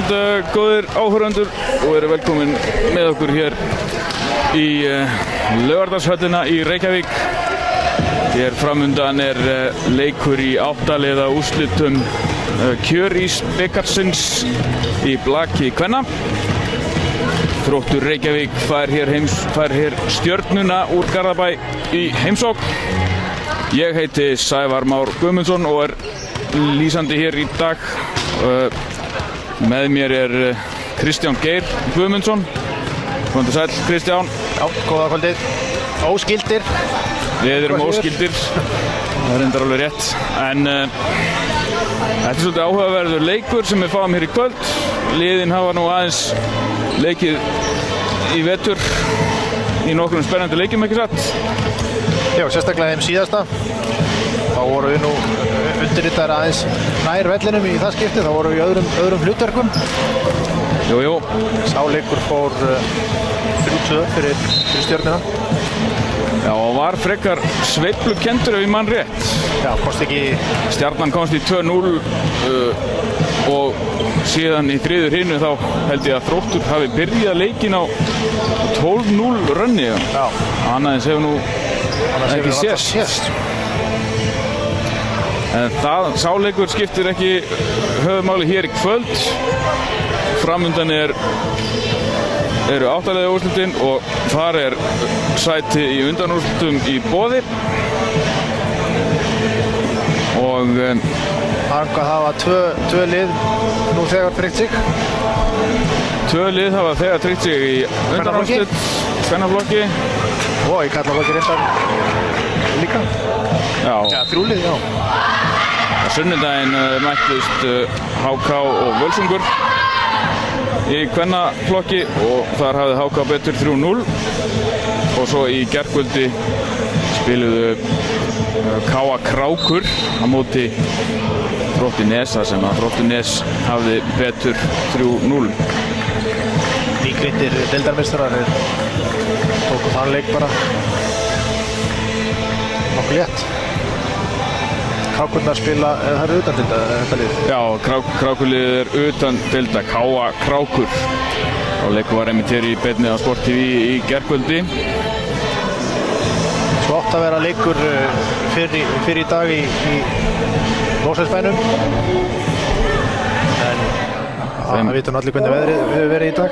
kvöld, góðir áhorfendur, og eru velkomin með okkur hér í Laugardalshöllina í Reykjavík. Hér framundan leikur í 8 liða úrslitum Kjörís bikarsins í blaki kvenna. Þróttur Reykjavík fær hér Stjörnuna úr Garðabæ í heimsókn. Ég heiti Sævar Már Guðmundsson og lýsandi hér í dag. Með mér Kristján Geir Guðmundsson. Komdu sæll, Kristján. Já, góða kvöldið. Óskyldir. Við erum óskyldir. Það reyndar alveg rétt. En þetta svolítið áhugaverður leikur sem við fáum hér í kvöld. Liðin hafa nú aðeins leikið í vetur í nokkrum spennandi leikjum, ekki satt? Já, sérstaklega þeim síðasta. Þá voru við nú undirritaðir aðeins nær vellinum í það skipti. Þá voru við í öðrum hlutverkum. Jú. Sá leikur fór 3-2 fyrir Stjörnuna. Já, og var frekar sveiflukenndur ef ég mann rétt. Já, komst ekki... Stjarnan komst í 2-0 og síðan í þriðju hinu þá held ég að Þróttur hafi byrjað leikinn á 12-0 rönni. Já. Annars hefur nú ekki sést. En sá leikur skiptir ekki höfuðmáli hér í kvöld. Framundan eru 8 liða úrslitin og þar sæti í undanúrslitum í boði. Og Þangað hafa tvö lið nú þegar tryggt sig. 2 lið hafa þegar tryggt sig í undanúrslit, kvennaflokki. Og í karlaflokki reyndar líka. Já, 3 lið, já. Á sunnudaginn mættust HK og Völsungur í kvennaflokki og þar hafði HK betur 3-0. Og svo í gærkvöldi spiluðu K.A. Krákur á móti Þrótti Nesa sem að Þrótti Nes hafði betur 3-0. Nýgreindir deildarmeistarar tóku þann leik bara nokkuð létt. Krákurnar spila, það er utan deilda þetta lið. Já, Krákurlið utan deilda, K.A. Krákur. Og leikur var einmitt hér í beinni á Sport TV í gærkvöldi. Svo átt að vera leikur fyrir í dag í Mosfellsbænum. En það vitum allir hvernig veðrið hefur verið í dag.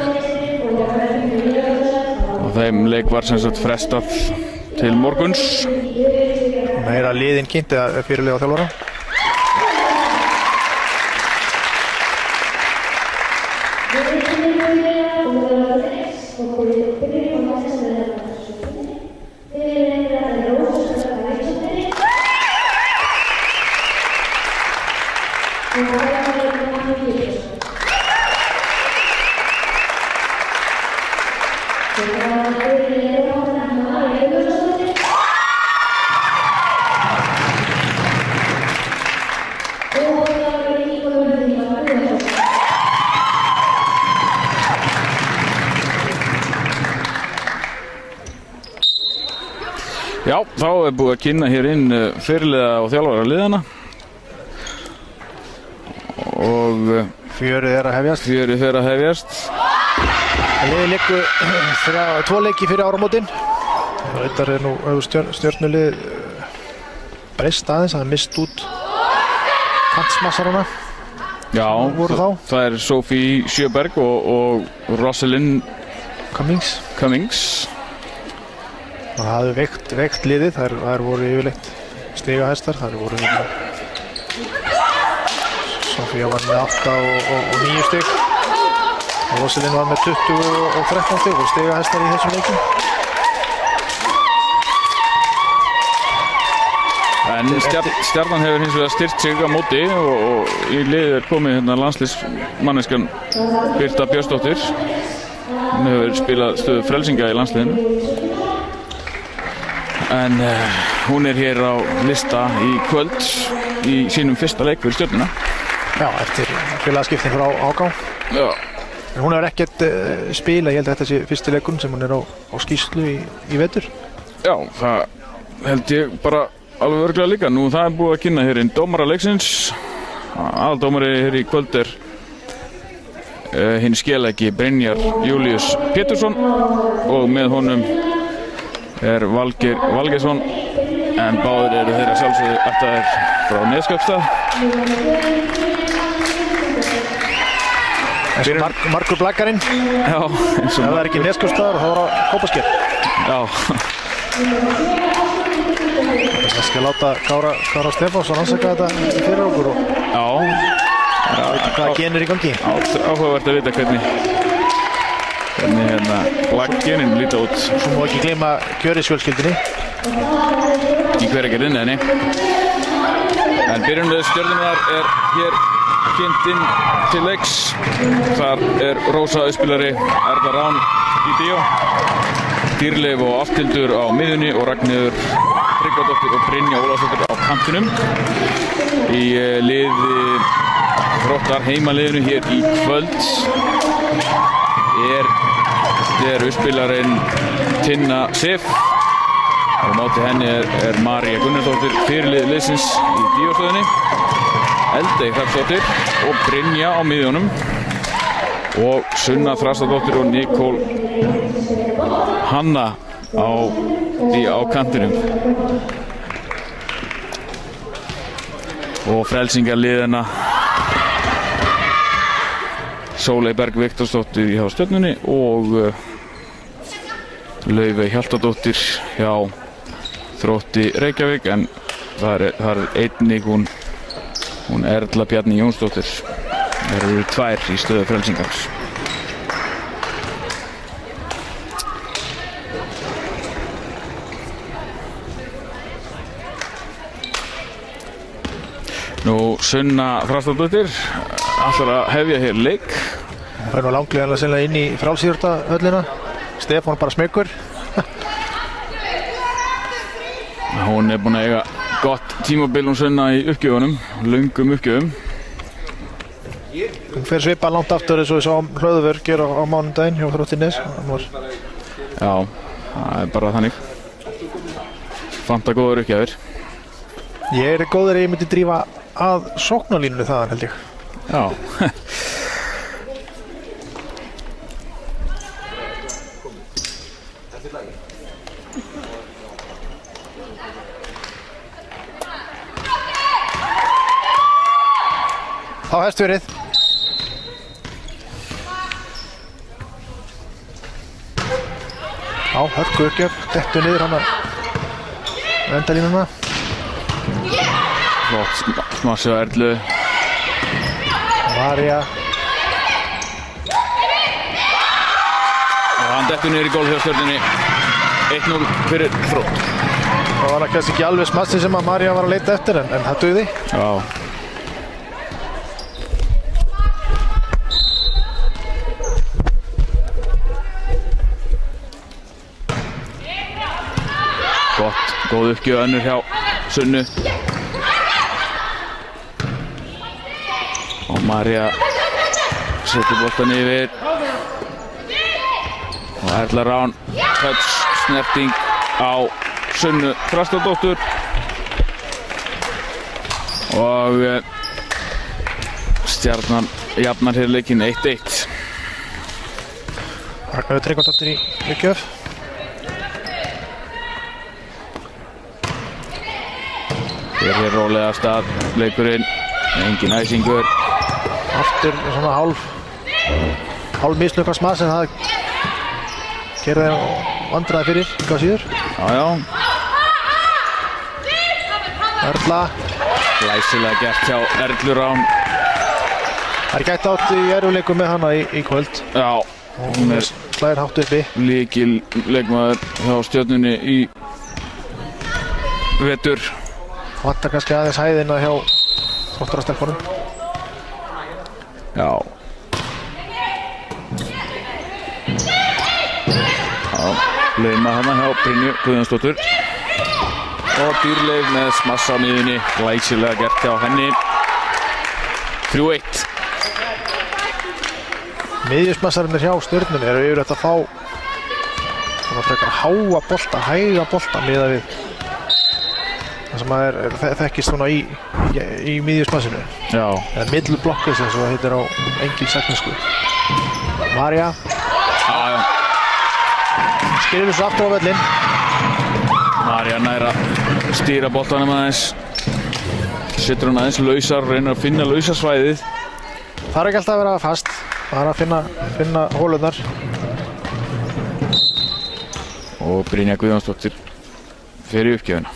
Og þeim leik var sem sagt frestað til morguns. Meira liðin kynnt eða fyrirliða þjálfara. Já, þá búið að kynna hér inn fyrirliða og þjálfara liðana. Og Fjörið að hefjast. Fjörið fer að hefjast. Liðið leiku 2 leiki fyrir áramótin. Þetta nú Stjörnulið breyst aðeins, það mist út kantsmassarana. Já, voru þá? Það Sophie Sjöberg og Rosalind Cummings. Það hafði veikt liðið, þær voru yfirleitt stigahestar. Þær voru Sofía var með 8 og 9 stig. Og Rosalind var með 20 og 13 stig og stigahestar í þessum leikum. En Stjarnan hefur hins vegar styrkt sig á móti og í liðið komið landsliðsmanneskjan Birta Björnsdóttir. Hún hefur spilað stöðu frelsinga í landsliðinu. En hún hér á lista í kvöld í sínum fyrsta leik fyrir Stjörnuna. Já, eftir félagaskiptin frá HK. Já. En hún hefur ekkert spilað, ég held að þetta sé fyrsti leikurinn sem hún á skýrslu í vetur. Já, það held ég bara alveg örugglega líka. Nú það búið að kynna hér inn dómara leiksins. Aðaldómari hér í kvöld hinn skeleggi Brynjar Júlíus Pétursson og með honum Valgeir Valgeirsson, en báðir eru þeirra sjálfsögðu ættaðir frá Neskaupstað. Markur Blakkarinn. Já, eins og það ekki Neskaupstaðar, þá var það Kópasker. Já. Það skal láta Kára Stefánsson ansaka þetta fyrir okkur. Já. Hvaða genur í gangi? Áhugavert að vita hvernig Blackgenin líta út. Svo má ekki gleyma Kjörisfjölskyldunni. Í Hveragerðinni, en byrjunarlið Stjörnunnar hér kynnt inn til leiks. Þar Rósa auðspilari, Erla Rán í bíó, Dýrleif og Aftildur á miðjunni og Ragnheiður Tryggvadóttir og Brynja Ólafsdóttir á kantinum. Í liði Þróttar heimaliðinu hér í kvöld er auðspilarinn Tinna Sif. Á móti henni María Gunnarsdóttir, fyrirlið liðsins í bíóstöðinni, Eldey Hrafnsdóttir og Brynja á miðjunum og Sunna Þrastardóttir og Nikól Hanna á kantinum. Og frelsingarliðina Sóley Berg Viktorsdóttir hjá Stjörnunni og Laufey Hjaltadóttir hjá Þrótti Reykjavík, en það er einnig hún Erla Bjarni Jónsdóttir. Það eru tvær í stöðu frelsingars. Nú Sunna Þrastardóttir ætlar að hefja hér leik. Hún fær nú langlega sennilega inn í frálsíðurtahöllina. Stefán bara smekkur. Hún búin að eiga gott tímabil hún Sunna í uppgjöfunum, löngum uppgjöfum. Hún fer svipað langt aftur eins og við sáum Hlöðver gera á mánudaginn hjá Þrótti Nes. Já, það bara þannig. Fanta góður uppgjafir. Ég góður að ég myndi drífa að sóknarlínu þaðan, held ég. Já. Þá hefst verið. Á, hörku uppgjöf, dettur niður hana endalínuna. Flott smassi á Erlu. María. Og hann dettur niður í gólf hjá Stjörnunni. 1-0 fyrir Þrótt. Það var kannski ekki alveg smassi sem að María var að leita eftir, en það dugði. Já. Góð uppgjöf önnur hjá Sunnu. Og María setur boltan yfir. Og Erla Rán, touch, snerting á Sunnu Þrastardóttur. Og Stjarnan jafnar hér leikinn 1-1. Ragnheiður Tryggvadóttir í uppgjöf. Hér rólega af stað leikurinn, engin æsingur. Aftur svona hálf mislukkast smass, en það gerði vandræði fyrir, hvað síður. Já. Erla. Glæsilega gert hjá Erlu Rán. Það gæti átt í erfiðleikum með hana í kvöld. Já. Hún slæðir hátt uppi. Lykil leikmaður hjá Stjörnunni í vetur. Vantar kannski aðeins hæðina hjá Þróttarastelpunum. Já. Lauma hana hjá Brynju Guðjónsdóttur. Og Dýrleif með smass á miðjunni. Glæsilega gert hjá henni. 3-1. Miðjusmassarinnir hjá Stjörnunni eru yfirleitt að fá svona frekar háa bolta, hæga bolta miðað við það sem að þekkist svona í miðjusmassinu. Já. Eða middle blockers eins og það heitir á engilsaxnesku. Marja skrifur svo aftur á völlinn. Marja nær að stýra boltanum aðeins. Setur hann aðeins lausar, reynir að finna lausasvæðið. Það er ekki alltaf að vera fast, bara að finna hólurnar. Og Brynja Guðjónsdóttir fer í uppgjöfuna.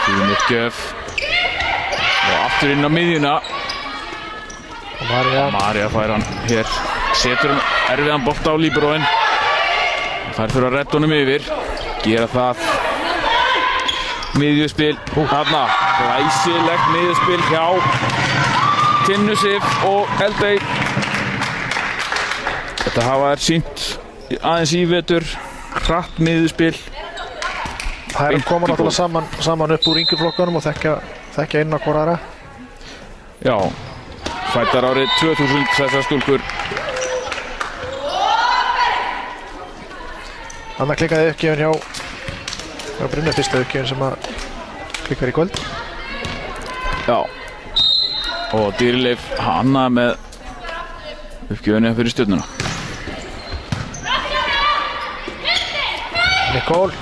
Fín uppgjöf. Og aftur inn á miðjuna. Og Marja fær hann hér. Setur hann erfiðan bolta á líbróin. Þær fyrir að redda honum yfir. Gera það. Miðjuspil. Þarna. Glæsilegt miðjuspil hjá Tinnu Sif og Eldey. Þetta hafa þær sýnt aðeins í vetur. Hratt miðjuspil. Það er koma náttúrulega saman upp úr yngjuflokkanum og þekkja inn á hvora aðra. Já. Fættar árið 2000 þessar stúlkur. Þannig klikkaði uppgjöfun hjá Brynja, fyrsta uppgjöfun sem að klikkar í kvöld. Já. Og Dýrleif Hanna með uppgjöfunni fyrir Stjörnuna. Nikól.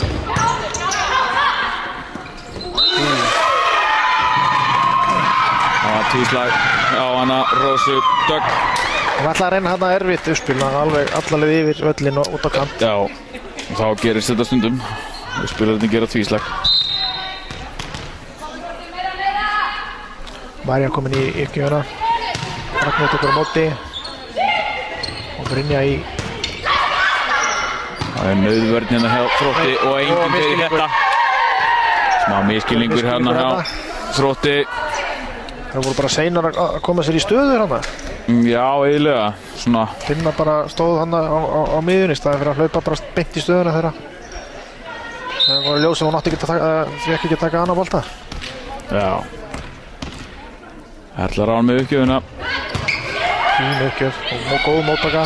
Það var tvíslag á hana Rósu Dögg. Hún ætlaði að reyna hana erfitt uppspil, alveg allarleið yfir völlin og út á kant. Já, og þá gerist þetta stundum. Uppspilarnir gera tvíslag. Marja komin í uppgjöfuna. Ragnhildur tekur á móti. Og Brynja í... Það er nauðvörn hérna hjá Þrótti og enginn fyrir þetta. Smá miskilningur hérna hjá Þrótti. Það voru bara seinar að koma sér í stöður hana. Já, eiginlega. Svona. Tinna bara stóð hana á miðjunni í staðinn fyrir að hlaupa bara beint í stöðuna þeirra. Það voru ljós sem hún átti ekki að taka annað bolta. Já. Ætlar án með uppgjöfuna. Fín uppgjöf og góð móttaka.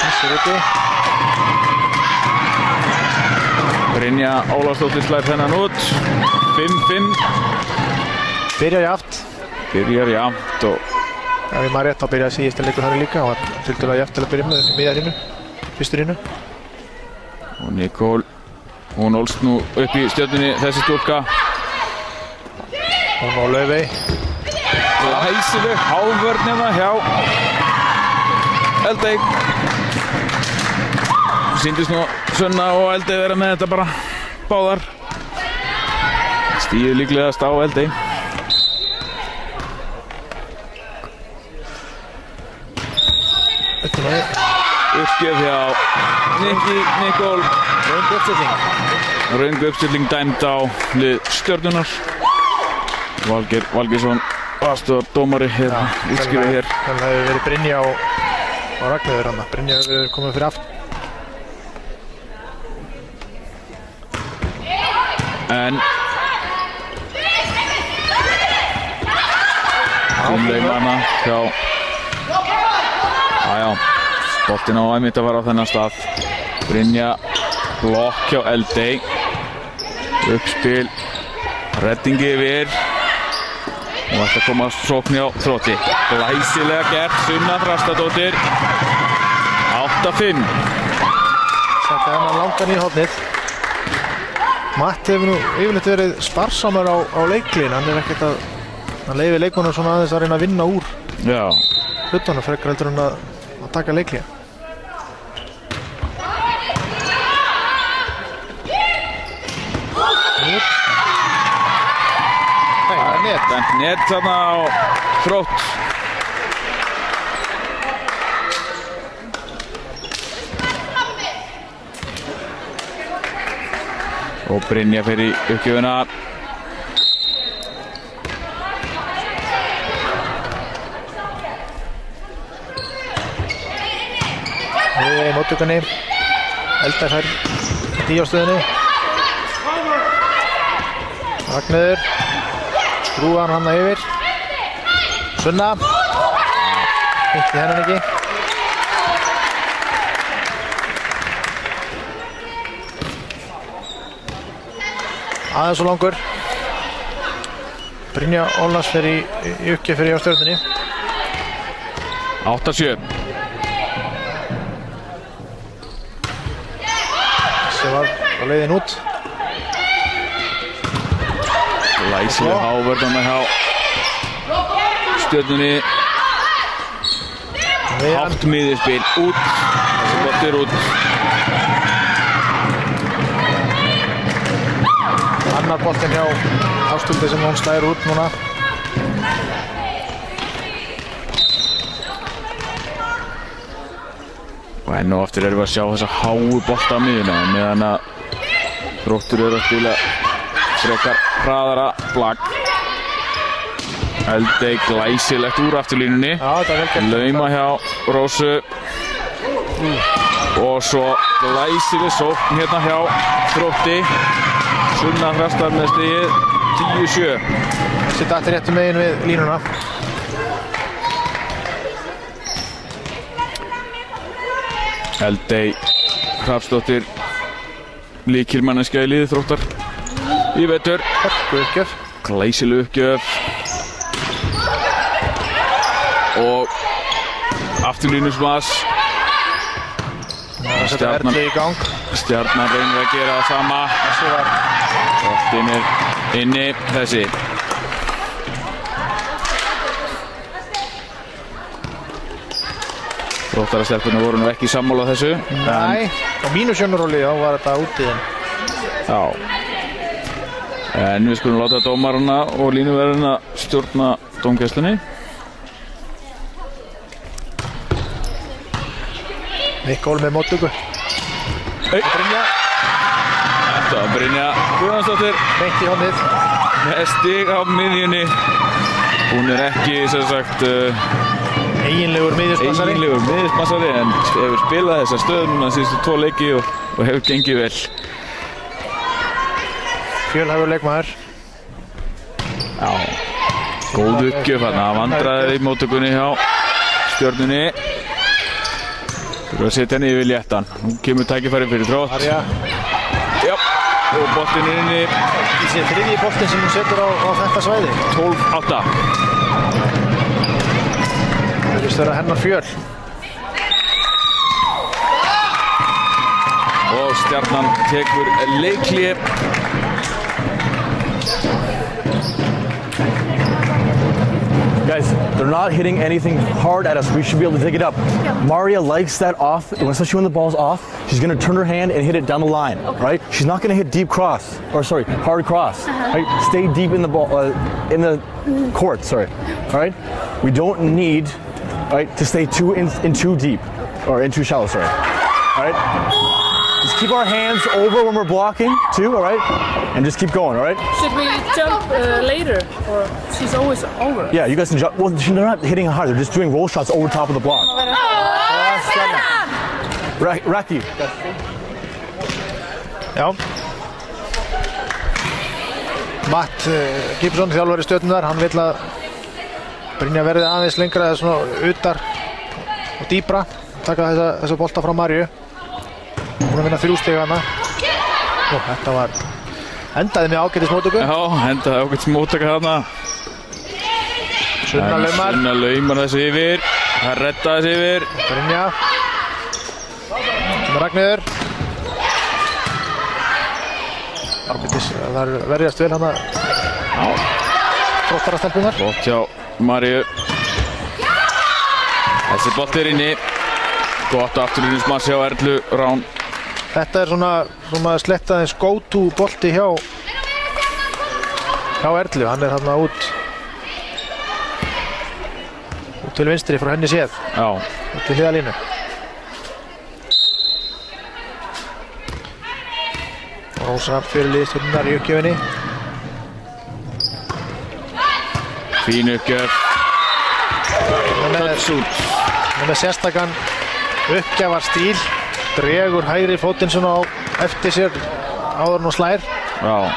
Þessi úti. Brynja Ólafsdóttir slær þennan út. 5-5. Byrjar jafnt. Byrjar jafnt og... Ef ég maður rétt þá byrjaði síðasta leikur þannig líka. Það var tiltölulega jafnt til að byrja með miðjarinu. Fyrsturinu. Og Nikól, hún ólst nú upp í Stjörnunni þessi stúlka. Hún á Laufey. Glæsileg hávörn hérna hjá Eldey. Sýndist nú Sunna og Eldey vera með þetta bara báðar. Stíður líklegast á Eldey. Uppgjöf hjá Nikól. Röng uppstilling. Röng uppstilling dæmd á lið Stjörnunar. Valgeir Valgeirsson aðstoðardómari hér, útskýrði hér. Þannig að það hefur verið Brynja og Ragnheiður hana. Brynja hefur komið fyrir aftur. En Gunnlaug hana hjá boltinn á einmitt að fara á þennan stað. Brynja blokk hjá Eldey. Uppspil, reddingi yfir og ætti að koma sókn hjá Þrótti. Glæsilega gert, Sunna Þrastardóttir. 8-5. Þetta er hann langan í hornið. Matti hefur nú yfirleitt verið sparsamur á leiklín. Hann er ekkert að... Hann leyfir leikmannum svona aðeins að reyna að vinna úr hlutunum frekar heldur en að taka leiklín. Net þarna á Þrótt. Og Brynja fer í uppgjöfuna. Við í móttökunni. Eldey fær 10 á stöðunni. Ragnheiður. Skrúar hann yfir. Sunna. Hitti hennan ekki. Aðeins og langur. Brynja Ólafs fer í uppgjöf fyrir hjá Stjörnunni. 8-7. Þessi var á leiðin út. Glæsileg hávörðan hjá Stjörnunni. Hátt miðjuspil út. Þessi bolti út. Annar boltinn hjá Ástuldi sem hún slæðir út núna. Og enn og aftur erum við að sjá þessa háu bolta á miðjuna meðan að Þróttur eru að spila frekar hraðara blagg. Eldey glæsilegt úr afturlínunni. Lauma hjá Rósu. Og svo glæsileg sókn hérna hjá Þrótti. Sunna Þrastar með stigið 10-7. Þessi datt réttu megin við línuna. Eldey Hrafnsdóttir lykilmanneskja í liði Þróttar í vetur. Uppgjöf. Glæsileg uppgjöf. Og afturlínusmas. Stjarnan í gang. Stjarnan reynir að gera það sama. Þessi var Boltinn er inni þessi. Þróttarastelpurnar voru nú ekki sammála þessu. Nei, á mínusjónaróli þá var þetta úti. Já. En við skulum láta dómarana og línuverðina stjórna dómgæslunni. Mikól með móttöku. Brynja. Þetta var Brynja Guðjónsdóttir. Beint í hornið. Með stig á miðjunni. Hún er ekki, sem sagt, eiginlegur miðjumassari en hefur spilað þessa stöðu núna síðustu 2 leiki og hefur gengið vel. Fjölhæfur leikmaður. Já, góð uppgjöf þarna, vandræði í móttökunni hjá Stjörnunni. Þurfa að setja henni yfir léttan. Nú kemur tækifæri fyrir Þrótt. Arja. Já, og boltinn er inni. Þessi er þriðji boltinn sem hún setur á þetta svæði. 12-8. Það virðist vera hennar Fjöl. Og Stjarnan tekur leikhlé. Guys, they're not hitting anything hard at us. We should be able to take it up. Yeah. Maria likes that off. Especially when the ball's off, she's going to turn her hand and hit it down the line. Okay. Right? She's not going to hit deep cross, or sorry, hard cross. Right? Stay deep in the ball, in the court. Sorry. All right. We don't need, right, to stay in too deep, or in too shallow. Sorry. All right. Just keep our hands over when we're blocking too. All right. And just keep going. All right. Should we jump later, or she's always over? Yeah, you guys can jump. Well, they're not hitting hard. They're just doing roll shots over top of the block. Raki. Já. Matt Gibson, þjálfari Stjörnunnar, hann vill að Brynja verði aðeins lengra eða svona utar og dýpra. Taka þessa bolta frá Maríu. Hún að vinna 3 stig hana. Og þetta var endaði með ágætis móttöku. Já, endaði ágætis móttöku þarna. Sunna laumar. Sunna laumar þessi yfir. Það redda þessi yfir. Brynja. Sem Ragnheiður. Ágætis, það er verjast vel hana. Já. Þróttarastelpunar. Flott hjá Maríu. Þessi bolt er inni. Gott afturlínusmass hjá Erlu Rán. Þetta er svona slettaðins go-to bolti hjá Erlu. Hann er þarna út til vinstri frá henni séð. Já. Út til hliðalínu. Rósa fyrir liðstjörnunnar í uppgjöfinni. Fín uppgjöf. Með sérstakann uppgjafarstíl. Dregur hægri fótinn svona á eftir sér áður en hún slær. Já.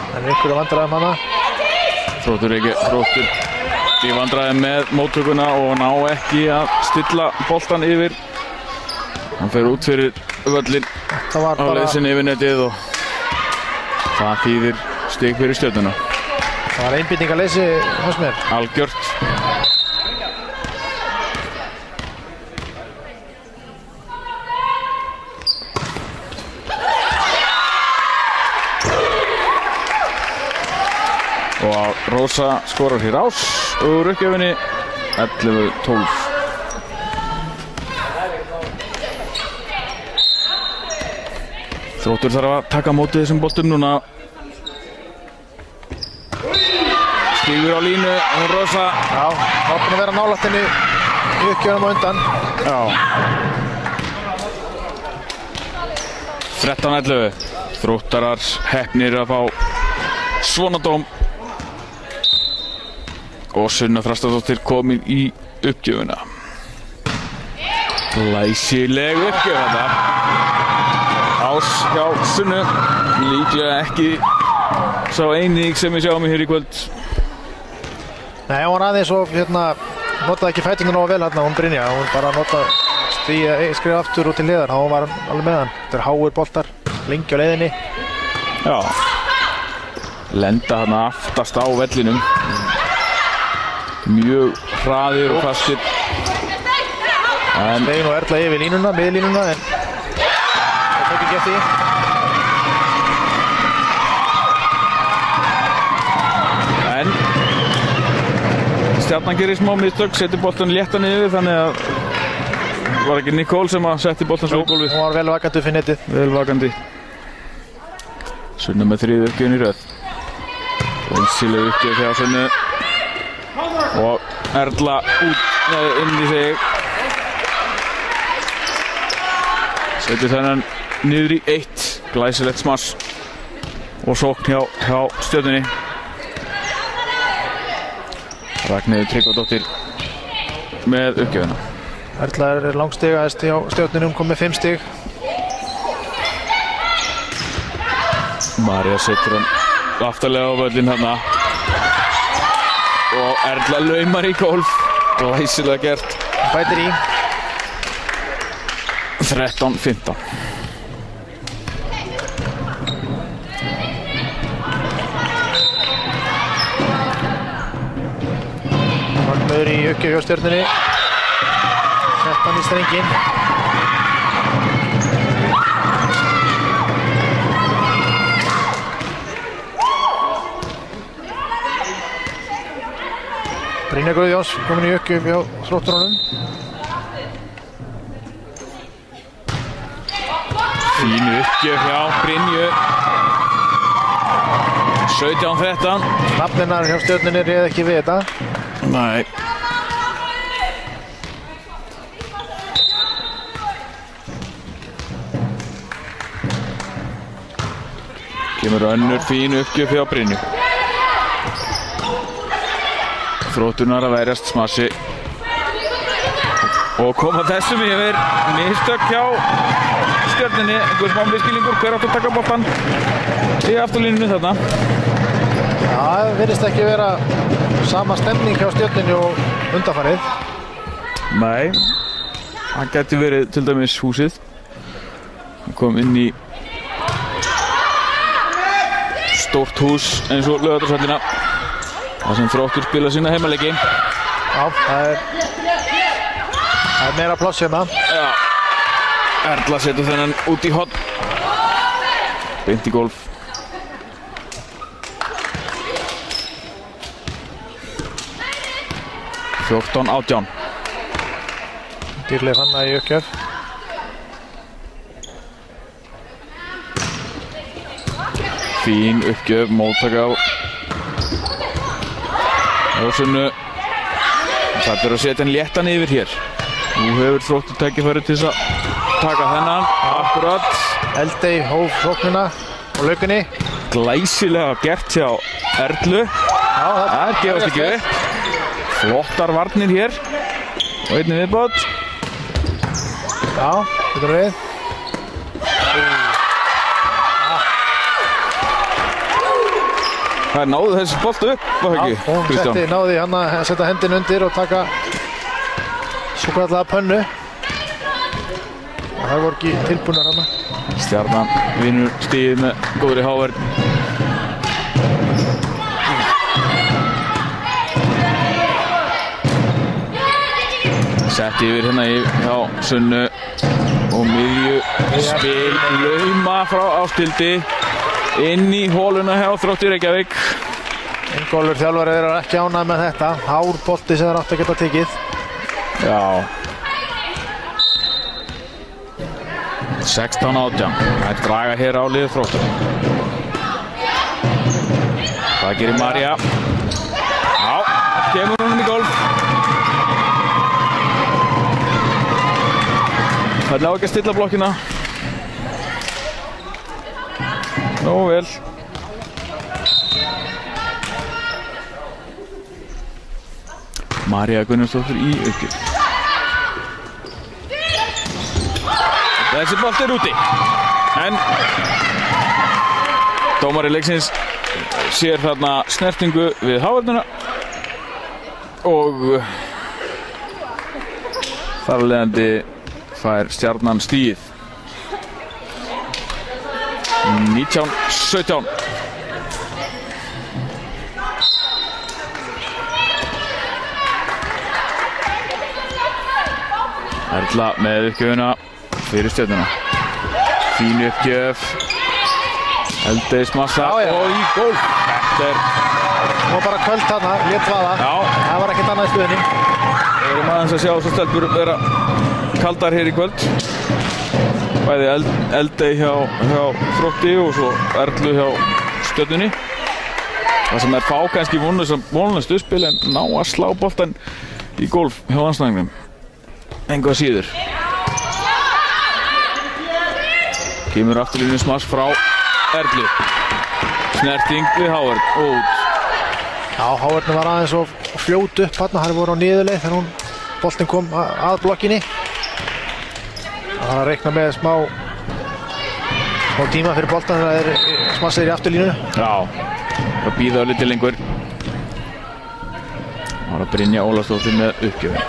Það er einhverju vandræðum hana. Þróttur í vandræðum með móttökuna og ná ekki að stilla boltan yfir Hann fer út fyrir völlin á leiðsinni yfir netið og það þýðir stig fyrir Stjörnuna. Það var einbeitingarleysi fannst mér. Algjört. Og Rósa skorar hér ás úr uppgjöfinni 11-12. Þróttur þarf að taka á móti þessum boltum núna. Stígur á línu og Rósa. Já, átt að vera nálægt henni í uppgjöfinum á undan. Já. 13-11. Þróttarar heppnir að fá svona dóm. Og Sunna Þrastardóttir komin í uppgjöfuna. Glæsileg uppgjöf þetta. Ás hjá Sunnu. Líklega ekki sá eining sem við sjáum hér í kvöld. Nei, hún var aðeins og notaði ekki fætuna nógu vel hérna, hún Brynja. Hún bara notaði skrifa aftur út til liðar. Hún var alveg með hann. Þetta háir boltar, lengi á leiðinni. Já. Lenda hann aftast á vellinum. Mjög hraðir og fastir. Stein og Erla yfir línuna, miðlínuna, en það tók ekki eftir því. En Stjarnan gerir smá mistök, setur boltan léttan yfir, þannig að var ekki Nicole sem að setti boltan svo í gólfið. Hún var vel vakandi fyrir netið. Vel vakandi. Sunna með þriðju uppgjöfin í röð. Glæsileg uppgjöf hjá Sunnu. Og Erla inn í sig. Setur þennan niður í 1. Glæsilegt smass. Og sókn hjá Stjörnunni. Ragnheiður Tryggvadóttir með uppgjöfina. Erla langstigahæst hjá Stjörnunni, hún kom með 5 stig. María setur hann aftarlega á völlin hérna. Og Erla laumar í golf. Glæsilega gert. Bætir í. 13-15. Magnur í uppgjöf hjá Stjörnunni. Sett hann í strenginn. Brynja Guðjóns komin í uppgjöf hjá Þrótturunum. Fín uppgjöf hjá Brynju. 17-13. Nafninar hjá Stjörnunni réð ekki við þetta. Nei. Kemur önnur fín uppgjöf hjá Brynju. Þrótturnar að verjast smassi. Og koma þessum yfir. Mistök hjá Stjörnunni. Einhver smá miskilningur. Hver átt að taka boltan í afturlínunni þarna? Já, það virðist ekki vera sama stemning hjá Stjörnunni og undanfarið. Nei. Það gæti verið til dæmis húsið. Hann kom inn í stórt hús eins og Laugardalshöllina. Það sem Þróttur spila sína heimaleiki. Já, það er meira pláss hérna. Já. Erla setur þennan út í horn. Beint í golf. Fjórtán 18. Dýrleif Hanna í uppgjöf. Fín uppgjöf, móttaka á Sunnu. Það er að setja hann léttan yfir hér. Nú hefur Þróttur tækifæri til þess að taka þennan. Akkurat. Eldey hóf sóknina og laukunni. Glæsilega gert hjá Erlu. Já, það gefast ekki upp. Flottar varnir hér. Og einnig viðbót. Já, þetta er við. Það náðu þessi boltu upp, var það ekki, Kristján? Hún náði hann að setja hendin undir og taka svo kallega pönnu. Það voru ekki tilbúnar hana. Stjarnan vinnur stigið með góðri háverð. Sett yfir hérna hjá Sunnu og miðju spil lauma frá Ásthildi inn í hóluna hjá Þrótti Reykjavík. Ingólfur þjálfari er ekki ánægð með þetta. Hár bolti sem þeir áttu að geta tekið. Já. 16-18. Það er draga hér á liði Þróttur. Það gerir María. Já, kemur honum í golf. Það er ekki að stilla blokkina. Nógu vel. María Gunnarsdóttir í uppgjöf. Þessi bolt er úti. En dómari leiksins sér þarna snertingu við háverðuna og þar af leiðandi fær Stjarnan stigið. 19-17. Erla með uppgjöfuna fyrir Stjörnuna. Fín uppgjöf. Eldey smassa og í golf. Þetta er... Það var bara kvöld þarna, létt vaða. Já. Það var ekkert annað í stuðinni. Við erum aðeins að sjá svo stelpur vera kaldar hér í kvöld. Bæði Eldey hjá Þrótti og svo Erlu hjá Stjörnunni. Það sem er fá kannski vonlust uppspil en ná að slá boltan í golf hjá anstæðingnum. Engu að síður. Kemur afturlínu smass frá Erlu. Snerting við Hávörn og út. Já, Hávörn var aðeins og fljót upp hérna. Það voru á niðurleið þegar boltinn kom að blokkinni. Það var að reikna með smá tíma fyrir boltan þegar þeir smassaðir í afturlínu. Já, það býða á litið lengur. Það var að Brynja Ólafsdóttir með uppgjöfin.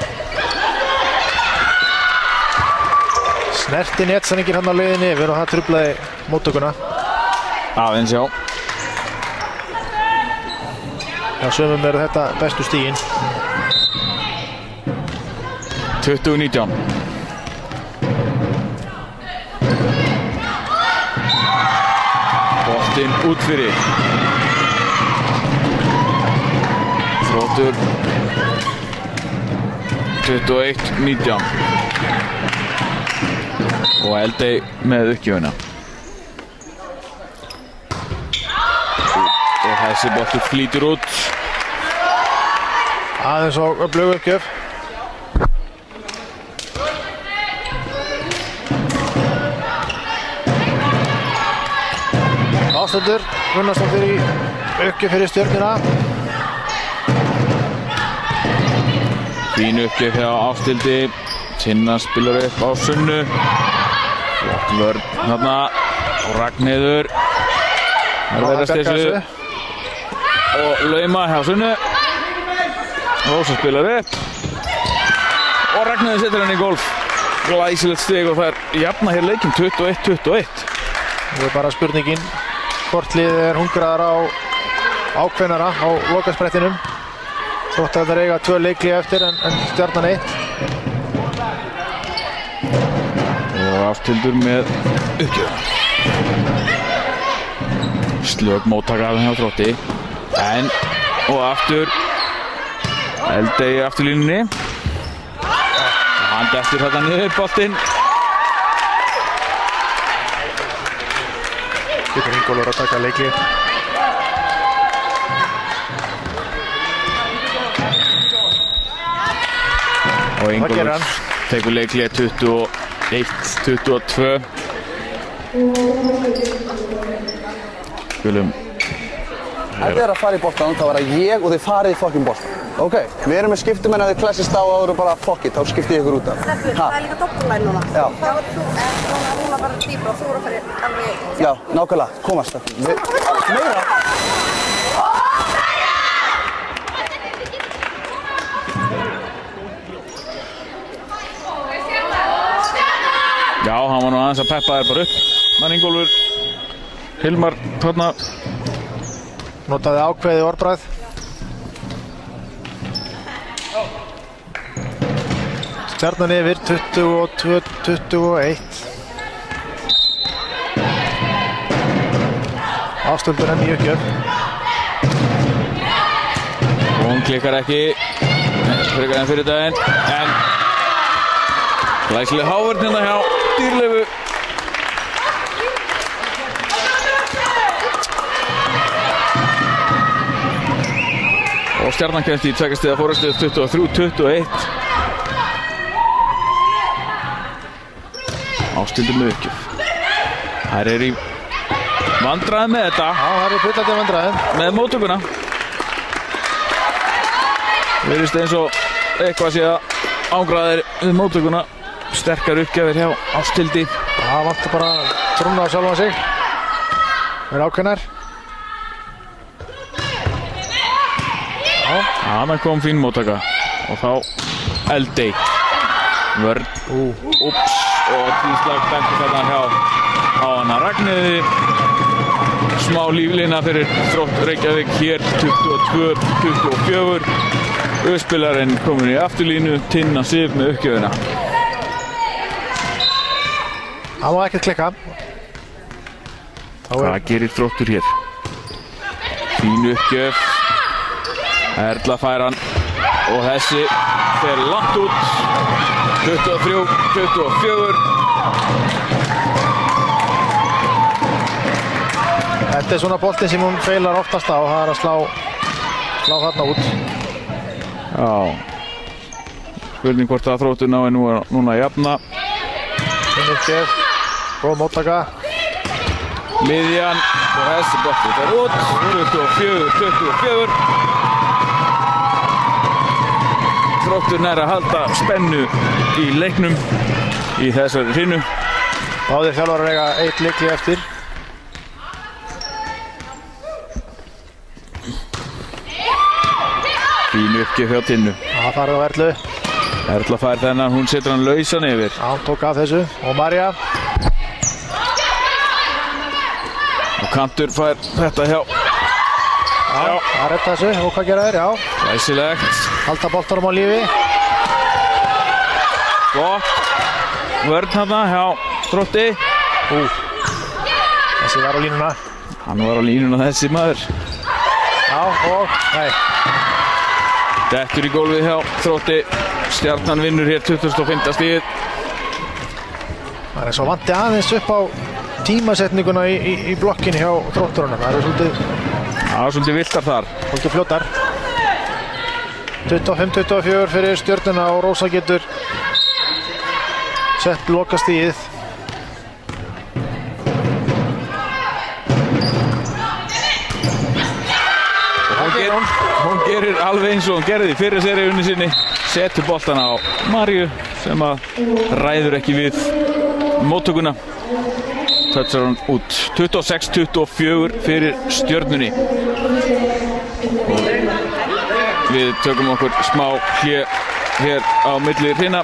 Snerti netsaningir hann á leiðinni yfir og það truflaði móttökuna. Aðeins já. Já, sumum eru þetta bestu stigin. 20-19. Boltinn út fyrir. Þróttur. 21-19. Og Eldey með uppgjöfuna. Og þessi boltur flýtur út. Aðeins og öflug uppgjöf. Ásthildur Gunnarsdóttir í uppgjöf fyrir Stjörnuna. Fín uppgjöf hjá Ásthildi. Tinna spilar upp á Sunnu. Flott vörn þarna og Ragnheiður. Það verðast þessu. Og lauma hjá Sunnu. Rósa spilar upp. Og Ragnheiður setur henni í golf. Glæsilegt stig og það er jafna hér leikinn 21-21. Það er bara spurningin hvort liðið er hungraðar á ákveðnara á lokasprettinum. Þótt að það eiga 2 leikli eftir en Stjarnan 1. Og Ásthildur með uppgjöfuna. Slög móttaka af hjá Þrótti. Og aftur Eldey í afturlínunni. Hann dettur þetta niður boltinn. Getur Ingólfur að taka leikli. Og Ingólfur tekur leikli 21-22. Skulum. Ef þið er að fara í boltan, þá er það ég og þið farið í fucking boltan. Ok, við erum með skiptumenn að þið klassist á áður og bara fuck it, þá skiptið ég ykkur út af. Það er líka doppellæn núna. Já. Þá er þú núna bara dýpra og þú eru að fara alveg... Já, nákvæmlega, komast það. Meira. Já, hann var nú aðeins að peppa þér bara upp. Mann Ingólfur Hilmar þarna. Notaði ákveðið orðbragð. Stjarnan yfir 22-21. Ástundur enn í uppgjöf. Hún klikkar ekki frekar enn fyrir daginn, en glæsileg hávörn hérna hjá Dýrleifu. Og Stjarnan kemst í tveggja stiga fórustu 23-21. Ástundur með uppgjöf. Þær eru í vandræðum með þetta. Já, það eru bullandi vandræðum. Með móttökuna. Virðist eins og eitthvað sé að ángraðir við móttökuna. Sterkar uppgjafir hjá Ásthildi. Það vantar bara trúna á sjálfan sig. Verður ákveðnar. Já. Þannig kom fín móttaka. Og þá Eldey. Vörn. Úps. Og tíslag bentur þarna hjá á hana Ragnheiði. Smá líflina fyrir Þrótt Reykjavík hér 22-24. Auðspilarinn komin í afturlínu, Tinna Sif með uppgjöfina. Það má ekkert klikka. Hvað gerir Þróttur hér? Fín uppgjöf. Erla fær hann og þessi fer langt út. 23-24. Þetta er svona boltinn sem hún feilar oftast á. Það er að slá þarna út. Já. Spurning hvort að Þróttur nái núna að jafna. Finn uppgjöf. Góð móttaka. Miðjan og þessi bolti fer út. 24-24. Þróttur nær að halda spennu í leiknum í þessari hrinu. Báðir þjálfarar eiga eitt leikli eftir. Fín uppgjöf hjá Tinnu. Það farið á Erlu. Erla fær þennan, hún setur hann lausan yfir. Já, hún tók af þessu. Og Marja. Og Kantur fær þetta hjá. Já, það redda þessu. Og hvað gera þeir? Já. Glæsilegt. Halda boltanum á lífi. Gott. Vörn þarna hjá Þrótti. Þessi var á línuna. Hann var á línuna þessi maður. Já, og nei. Dettur í gólfið hjá Þrótti. Stjarnan vinnur hér 25. stigið. Það er svo vanti aðeins upp á tímasetninguna í blokkinni hjá Þrótturunum. Það er svolítið viltar þar. Svolítið fljótar. 25-24 fyrir Stjörnuna og Rósa getur sett lokastigið. Hún gerir alveg eins og hún gerði í fyrri seríunni sinni. Setur boltana á Marju sem að ræður ekki við móttökuna. Touchar hann út. 26-24 fyrir Stjörnunni. Og við tökum okkur smá hlé hér á milli hrina.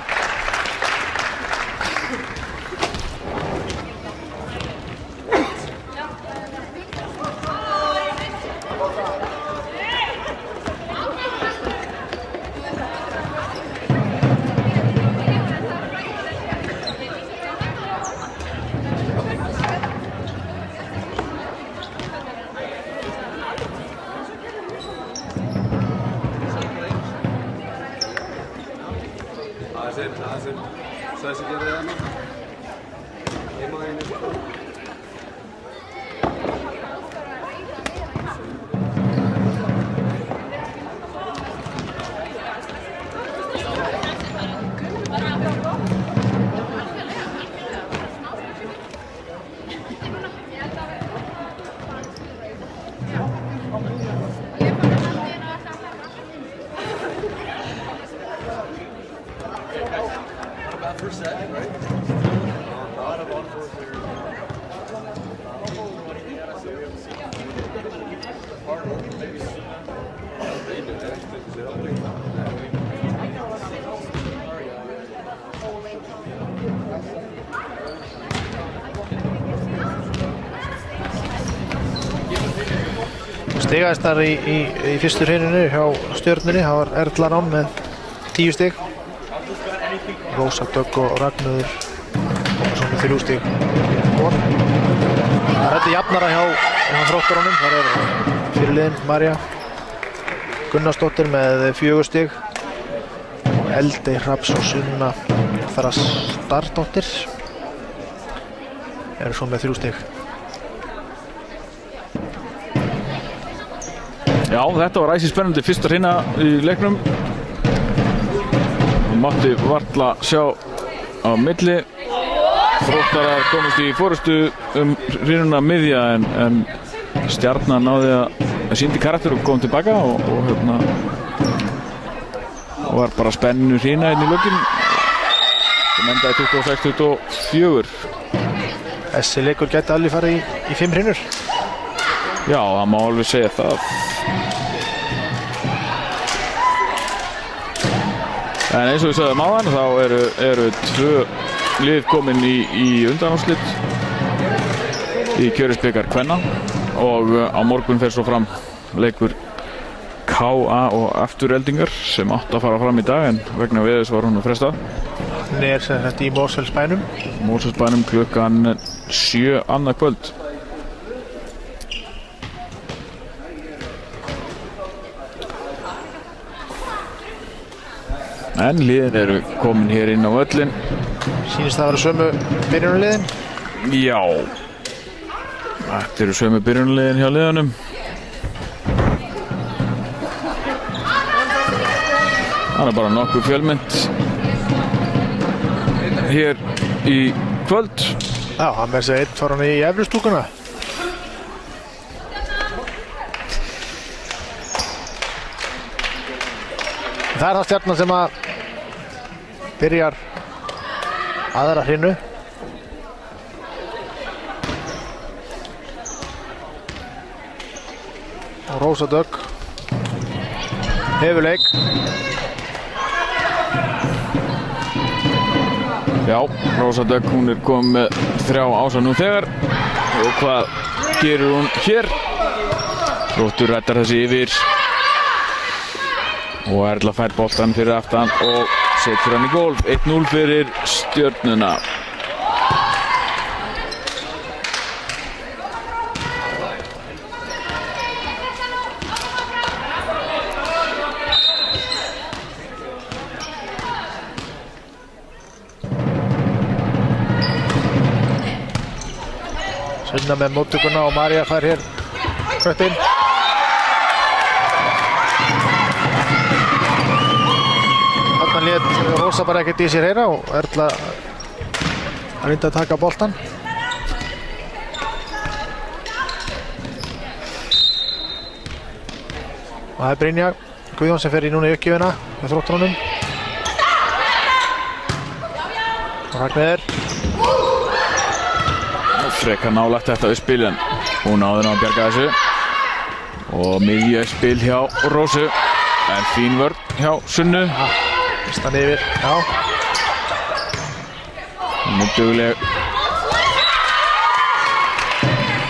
Stigaðistar í fyrstu hreininu hjá Stjörnunni, það var Erla Rán með 10 stig. Rósa Dögg og Ragnheiður Ómarsson með 3 stig. Það er þetta jafnara hjá Þróttarunum, þar er fyrirliðin Marja Gunnarsdóttir með 4 stig. Og Eldey Hrafns og Sunna Þrastardóttir eru svo með 3 stig. Já, þetta var æsi spennandi fyrsta hreina í leiknum. Mátti varla sjá á milli. Þróttarar komast í forystu hreinuna miðja en Stjarnan náði að sýndi karakter og kom tilbaka og var bara spennu hreina inn í lokin. Það endaði 26-24. Þessi leikur gæti alveg farið í 5 hreinur. Já, það má alveg segja það. En eins og við sagðum áðan, þá eru 2 lið komin í undanúrslit í Kjörðisbikar kvenna og á morgun fer svo fram leikur KA og Aftureldingar sem átti að fara fram í dag en vegna veðurs var hún að fresta. Hann er sem sagt í Mosfellsbænum. Mosfellsbænum klukkan 7 annað kvöld. En liðin eru komin hér inn á völlin. Sýnist það að vera sömu byrjunarliðin? Já. Þetta eru sömu byrjunarliðin hjá liðunum. Það er bara nokkuð fjölmennt hér í kvöld. Já, hann með þess að einn fór hann í efri stúkuna. Það er það Stjarnan sem að byrjar aðra hrinu. Og Rósa Dögg hefur leik. Já, Rósa Dögg, hún er komið með 3 ása nú þegar. Og hvað gerir hún hér? Þróttur rættar þessi yfir. Og Erla fær boltan fyrir aftan og setur hann í gólf. 1-0 fyrir Stjörnuna. Sunna með móttökuna og Marja fær hér kröttinn. Hann lét Rósa bara ekkert í sér heyra og Erla reyndi að taka boltan. Og það er Brynja Guðjón sem fer í núna í uppgjöfina með Þróttarunum. Og Ragnheiður. Frekar nálægt þetta við spil en hún náði að bjarga þessu. Og miðja spil hjá Rósu. En fín vörn hjá Sunnu. Stann yfir, já. Hún er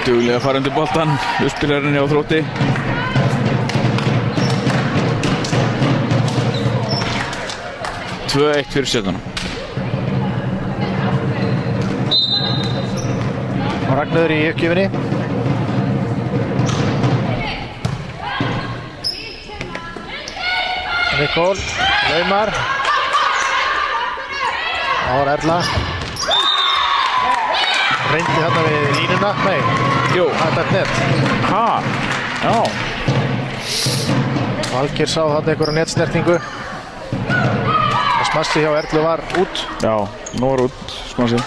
duglega að fara undir boltan. Uppspilarinn hjá Þrótti. Tvö 1 fyrir Stjörnuna. Og Ragnheiður í uppgjöfinni. Nikól, laumar. Það var Erla. Reyndi þarna við línuna. Nei, Jú. það er net. Ha, já. Valgeir sá þarna einhverja netsnertingu. Það smassi hjá Erlu var út. Já, nú var út smassi.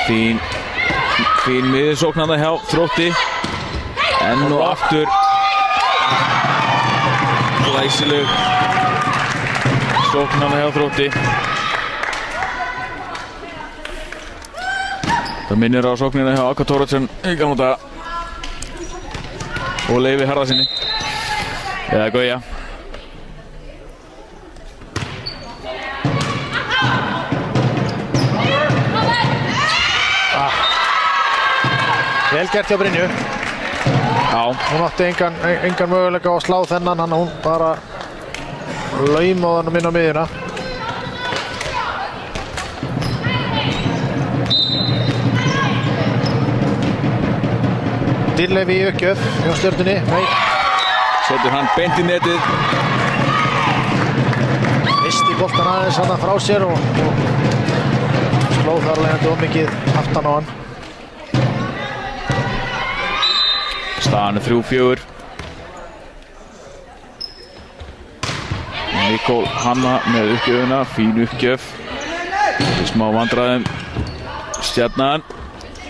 Fín miðsóknanda hjá Þrótti. Enn og aftur glæsileg sóknanda hjá Þrótti. Það minnir á sóknina hjá Aka Thoroddsen í gamla daga. Og Leifi Harðarsinni. Eða Gauja. Vel gert hjá Brynju. Já. Hún átti engan möguleika á að slá þennan, hann hún bara laumaði hann inn á miðjuna. Dýrleifi í uppgjöf hjá Stjörnunni. Nei. Setur hann beint í netið. Misti boltan aðeins hann frá sér og slóð þar leiðandi mikið aftan á hann. Staðan 3-4. Nikól Hanna með uppgjöfuna, fín uppgjöf. Í smá vandræðum. Stjarnan,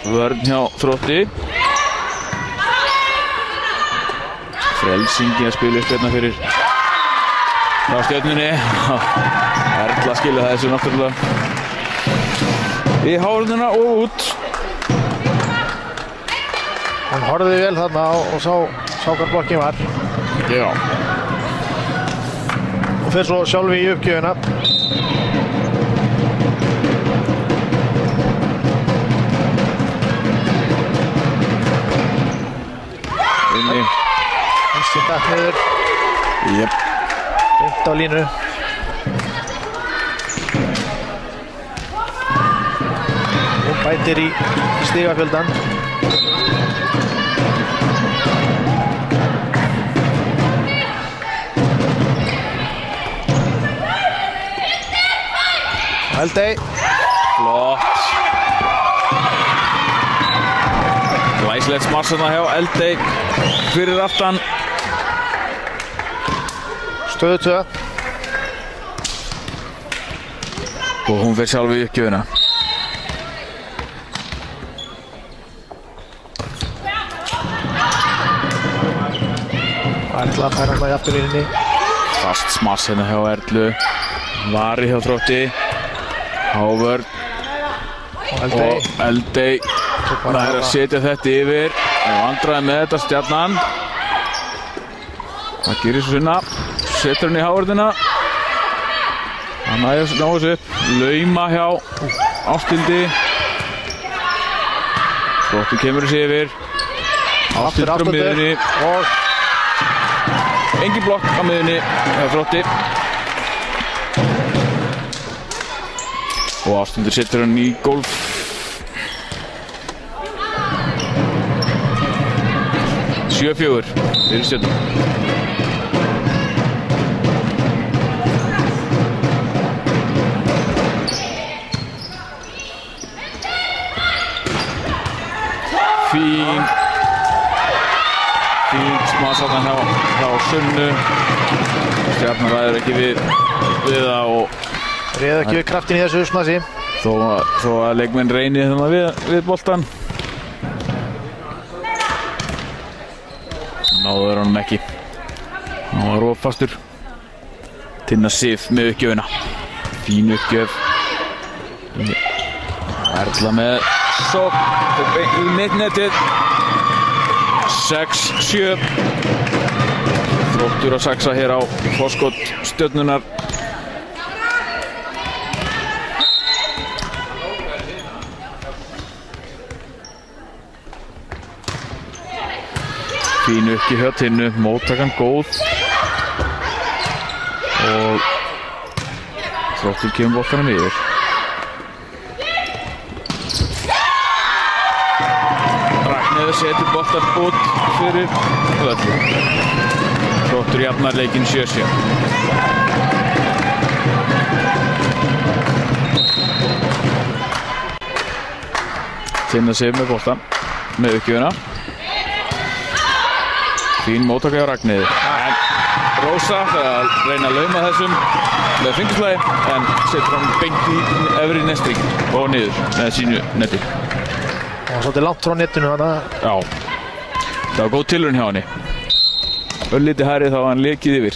vörn hjá Þrótti. Frelsingi að spila upp hérna fyrir Stjörnunni. Erla skilja þessu náttúrulega í hárununa og út. Hann horfði vel þarna og sá hvar blokkin var. Já. Og fer svo sjálfi í uppgjöfuna. Inni. Hansi dætt niður. Jep. Beint á línu. Og bætir í stigafjöldan. Eldey. Flott. Glæsilegt smarsana hjá Eldey fyrir aftan. Stöðu 2. Og hún fer sjálf í uppgjöfuna. Erla fær hann í afturlínunni. Fast smars hérna hjá Erlu. Vari hjá Þrótti. Hávörn. Og Eldey nær að setja þetta yfir. Vandræði með þetta Stjarnan. Það gerir svo sinna. Setur hann í hávörnina. Hann næði að ná þessu upp. Lauma hjá Ásthildi. Þrótti kemur þessi yfir. Ásthildur á miðunni. Og engin blokk á miðunni hjá Þrótti. Og Ásthildur setur hann í gólf. Sjö-4 fyrir Stjörnuna. Fín smaðsatna hjá Sunnu. Stjarnan ræður ekki við það og réð ekki við kraftin í þessu smasi. þó að leikmenn reyni þarna við boltan. Náður honum ekki. Hann var ofastur. Tinna Sif með uppgjöfuna. Fín uppgjöf. Erla með sókn í mittnetið. 6-7. Þróttur að saxa hér á forskot Stjörnunnar. Fín uppgjöf hjá Tinnu, móttakan góð. Og Þróttur kemur boltanum yfir. Setur boltan út fyrir völlin. Þróttur jafnar leikinn 7-7. Tinna Sif með boltan með uppgjöfuna. Fín móttaka hjá Ragnheiði. En Rósa að reyna að lauma þessum með fingurslægi en setur hann beint í efri netstring og niður með sínu netti. Það var svolítið langt frá netinu þarna. Já, það var góð tilraun hjá henni. Öllítið hærið þá var hann lekið yfir.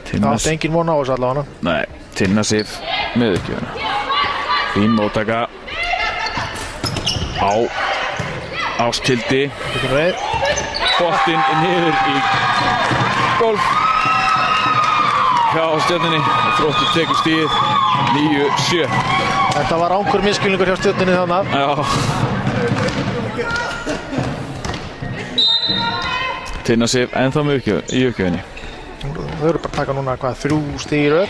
Það átti engin von á þessu allavega. Nei, Tinna Sif með uppgjöfuna. Fín móttaka á Ásthildi. Boltinn niður í golf hjá Stjörnunni og Þróttur tekur stigið 9-7. Þetta var rangur misskilningur hjá Stjörnunni þarna. Já. Tinna Sif ennþá með í uppgjöfinni. Þau eru bara að taka núna hvað, 3 stig í röð.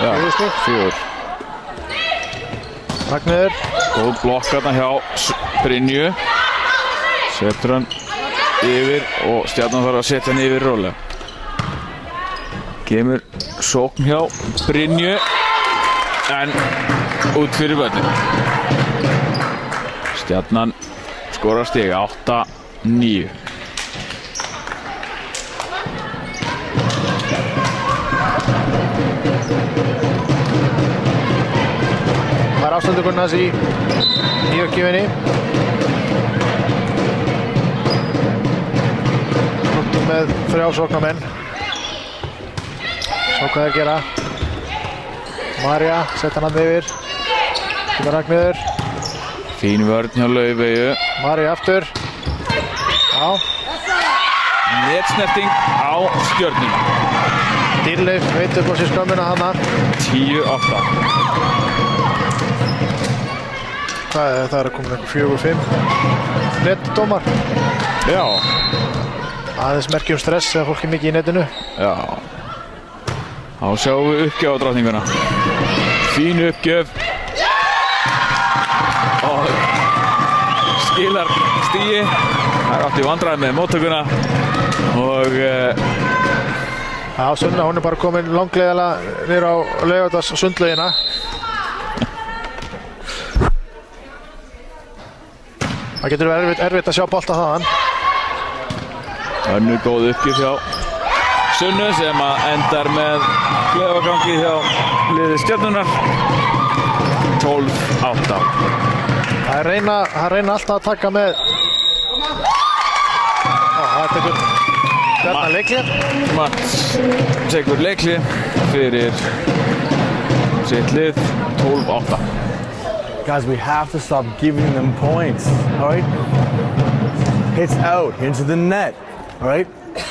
Já, 4 stig. 4. Ragnheiður. Góð blokk þarna hjá Brynju. Setur hann yfir og Stjarnan þarf að setja hann yfir rólega. Kemur sókn hjá Brynju en út fyrir völlin. Stjarnan skorar stig 8-9. Það er afstöndu Gunnars í uppgjöfinni. Rúttum með 3 sóknarmenn. Sjá hvað þeir gera. Marja, sett hann yfir. Þetta er Ragnheiður. Fín vörn hjá Laufeyju. Marja aftur. Já. Netsnerting á Stjörnuna. Dýrleif veit upp á sér skömmina hana. 10-8. Það er að koma einhver 4-5. Nettdómar. Já. Aðeins merki stress þegar fólk er mikið í netinu. Já. Þá sjáum við uppgjöf á drottninguna. Fín uppgjöf. Og skilar stigi. Það er átt í vandræði með móttökuna. Og Já, Sunna, hún er bara komin langleiðilega niður á Laugardals sundlaugina. Það getur verið erfitt að sjá bolta þaðan. önnur góð uppgjöf hjá Sunnu sem að endar með klefagangi hjá liði Stjörnunar. 12-8. Það reyna alltaf að taka með. Það tekur Bjarnar leikli. Mats tekur leikli fyrir sitt lið. 12-8. Guys, we have to stop giving them points, all right? Hits out, into the net, all right?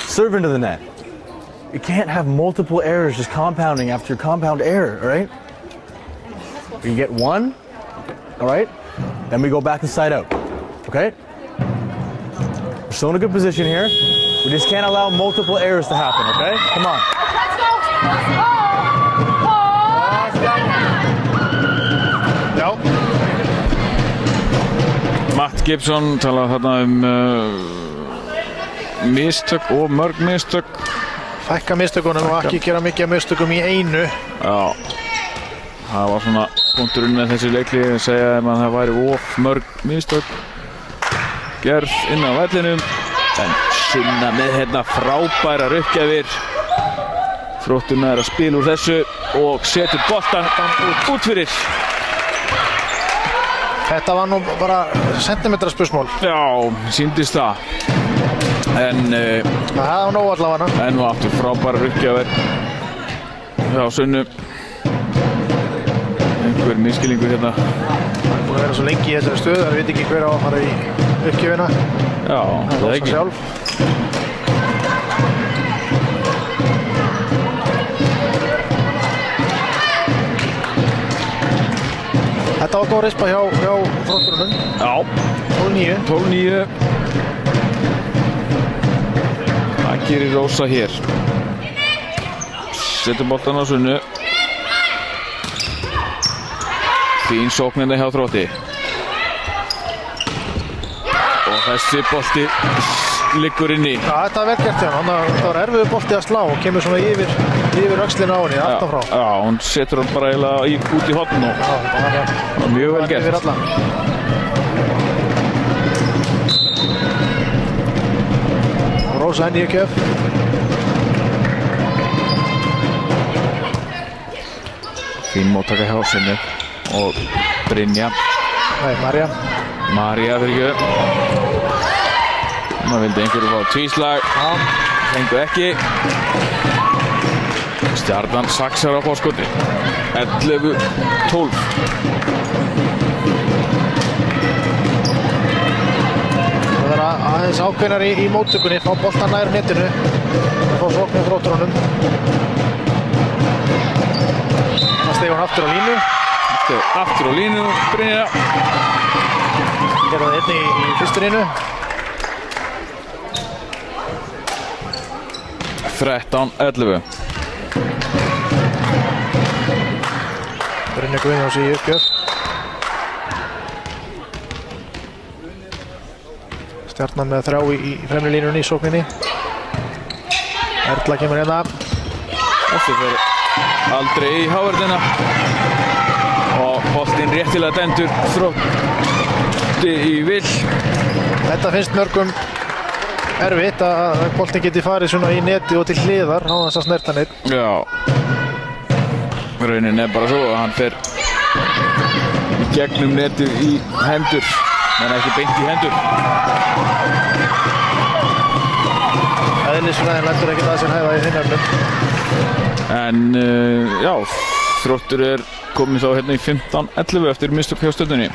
Serve into the net. You can't have multiple errors just compounding after compound error, all right? We get one, all right? Then we go back and side out, okay? We're still in a good position here. We just can't allow multiple errors to happen, okay? Come on. Já. Matt Gibson talaði þarna mistök og mörg mistök. Fækka mistökunum og ekki gera mikið mistökum í einu. Já. Það var svona punkturinn með þessi leikli að segja að það væri of mörg mistök gerð inn á vellinum. En Sunna með hérna frábærar uppgjafir. Þrótturinn er að spila úr þessu og setur boltan út fyrir. Þetta var nú bara sentimetra spursmál. Já, sýndist það. En það var nóg allavega. En nú aftur frábærar uppgjafir hjá Sunnu. Einhver miskilningur hérna. Það er búin að vera svo lengi í þessari stöðu, það veit ekki hver á að fara í uppgjöfina. Já, það er ekki. Sjálf. Þetta var góð rispa hjá Þrótturunum. Já. 12-9. 12-9. Það gerir Rósa hér. Setur boltan á Sunnu. Fín sóknina hjá Þrótti. Og þessi bolti liggur inn í. Já, þetta var vel gert hjá hann. Það var erfiður bolti að slá og kemur svona yfir öxlina á henni, aftan frá. Já, hún setur hann bara eiginlega út í horn og mjög vel gert. Yfir alla. Rósa henni í kjöf. Fín móttaka hjá Sunnu og Brynja. Nei, Marja. Marja fyrir ekki. Nú vildi einhverju fá tvíslag. Já. Fengu ekki. Stjarnan saxar á fórskoti. 11-12. Það er aðeins ákveðnar í móttökunni. Fá boltan nær netinu. Það fá sóknir Þrótturunum. Það stegur hann aftur á línu. Aftur á línu, Brynja. Gerði það einnig í fyrstu línu. 13-11. Brynja Guðjóns í uppgjöf. Stjarnan með 3 í fremri línunni í sókninni. Erla kemur hérna. Þessi fyrir aldrei í hávörðina. Og boltinn réttilega dæmdur Þrótti í vill. Þetta finnst mörgum erfitt að boltinn geti farið svona í neti og til hliðar á þess að snerta neitt. Já. Raunin bara svo að hann fer í gegnum netið í hendur, en ekki beint í hendur. Eðlisfræðin lætur ekkert að sér hæfa í þeim efnum. En já, Þróttur er komið þá hérna í 15-11 eftir mistök hjá Stjörnunni.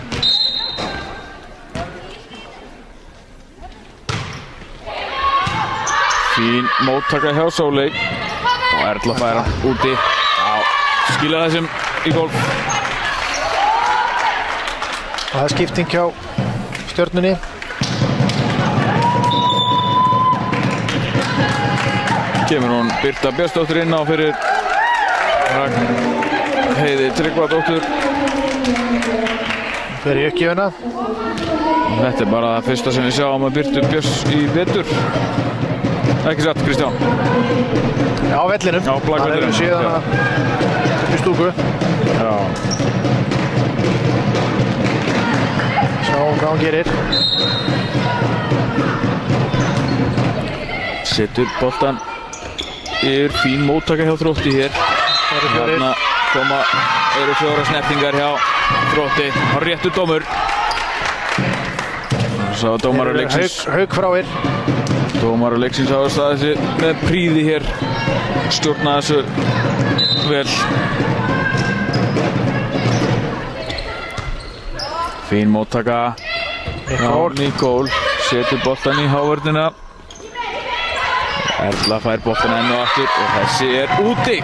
Fín móttaka hjá Sóley og Erla fær hann úti. Skila þessum í gólf. Og það er skipting hjá Stjörnunni. Kemur hún Birta Björnsdóttir inn á fyrir Heiði Tryggvadóttur. Fyrir í uppgjöfuna. Þetta er bara það fyrsta sem við sjáum að Birtu Björns í vetur. Ekki satt, Kristján? Já, vellinum. Já, blakvellinum. Það er síðan upp í stúku. Já. Sjáum hvað hann gerir. Setur boltan yfir, fín móttaka hjá Þrótti hér. Þarna eru 4 snertingar hjá Þrótti. Hann réttur dómur. Sá dómarar leiksins. Hauk fráir. Dómarar leiksins hafa staðið sig með príði hér. Stjórna þessu vel. Fín móttaka. Nikól setur boltan í hávörðina. Erla fær boltan enn og aftur og þessi er úti.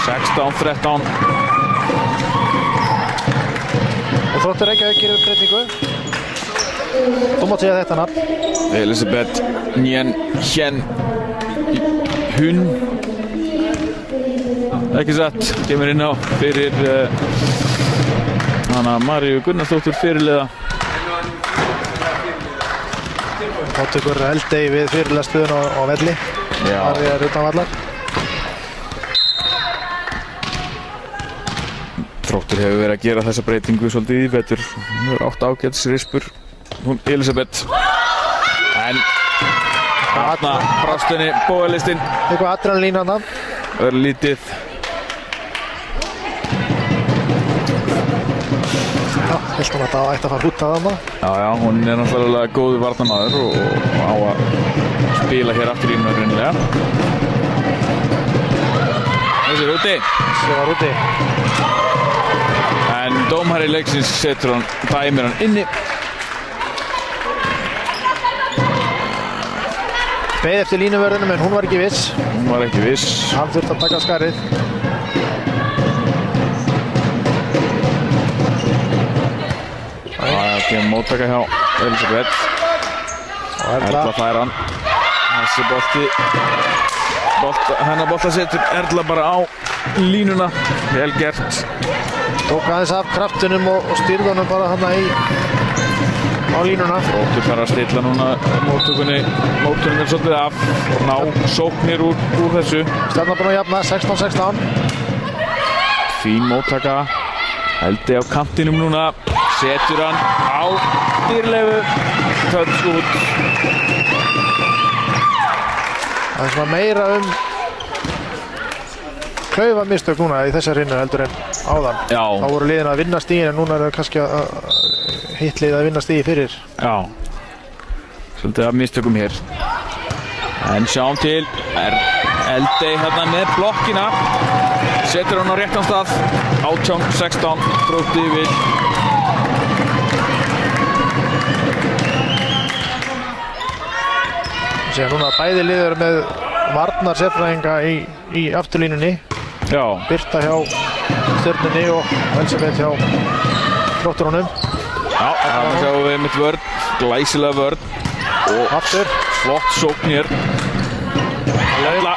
16-13. Og Þróttur Reykjavík gerir breytingu. Þú mátt segja þetta nafn. Elisabeth Njen Hjen Hun. Ekki satt, kemur inn á fyrir hana Maríu Gunnarsdóttur fyrirliða. Þá tekur Eldey við fyrirliðastöðun á velli. Já. Það er utan vallar. Þróttur hefur verið að gera þessa breytingu svolítið í vetur. Hún hefur átt ágætisrispur. Hún Elisabeth. En þarna brást henni bóðalistinn. Eitthvað adrenalín þarna. Örlítið. Já, held hún að það ætti að fara húta þarna. Já, hún er náttúrulega góður varnarmaður og á að spila hér aftur í hennar reynilega. Þessi er úti. Þessi var úti. En dómari leiksins setur hann, dæmir hann inni. Beið eftir línuvörðunum en hún var ekki viss. Hún var ekki viss. Hann þurfti að taka skarið. Það kemur móttaka hjá Elisabeth. Og Erla fær hann. Þessi bolti. Hennar bolta setur Erla bara á línuna. Vel gert. Tók aðeins af kraftunum og styrði honum bara hann á línuna. Þróttur fara að stilla núna móttökunni svolítið af og ná sóknir úr þessu. Stjarnan búinn að jafna 16-16. Fín móttaka. Eldey á kantinum núna. Setur hann á Dýrleifu. Touch út. Það er svona meira klaufamistök núna í þessar hrinnu heldur en áðan. Já. Þá voru liðin að vinna stigin en núna er það kannski hitt lið að vinna stigi fyrir. Já. Svolítið af mistökum hér. En sjáum til. Eldey hérna með blokkina. Setur hann á réttan stað. 18-16. Þrótti vil. Sér núna bæði liður með varnar sérfræðinga í afturlínunni. Já. Birta hjá Stjörnunni og Elisabeth hjá Þrótturunum. Já, þarna sjáum við mitt vörn. Glæsilega vörn. Og aftur. Flott sókn hér. Erla.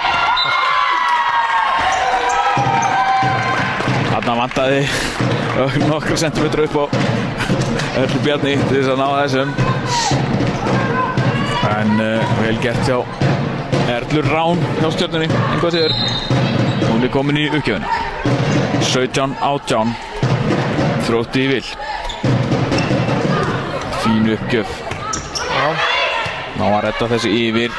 Þarna vantaði nokkra sentimetra upp á Erlu Bjarni til þess að ná þessum. En vel gert hjá Erlu Rán hjá Stjörnunni. En hvað segir? Hún er komin í uppgjöfuna. 17-18. Þrótti í vil. Fín uppgjöf. Ná að redda þessu yfir.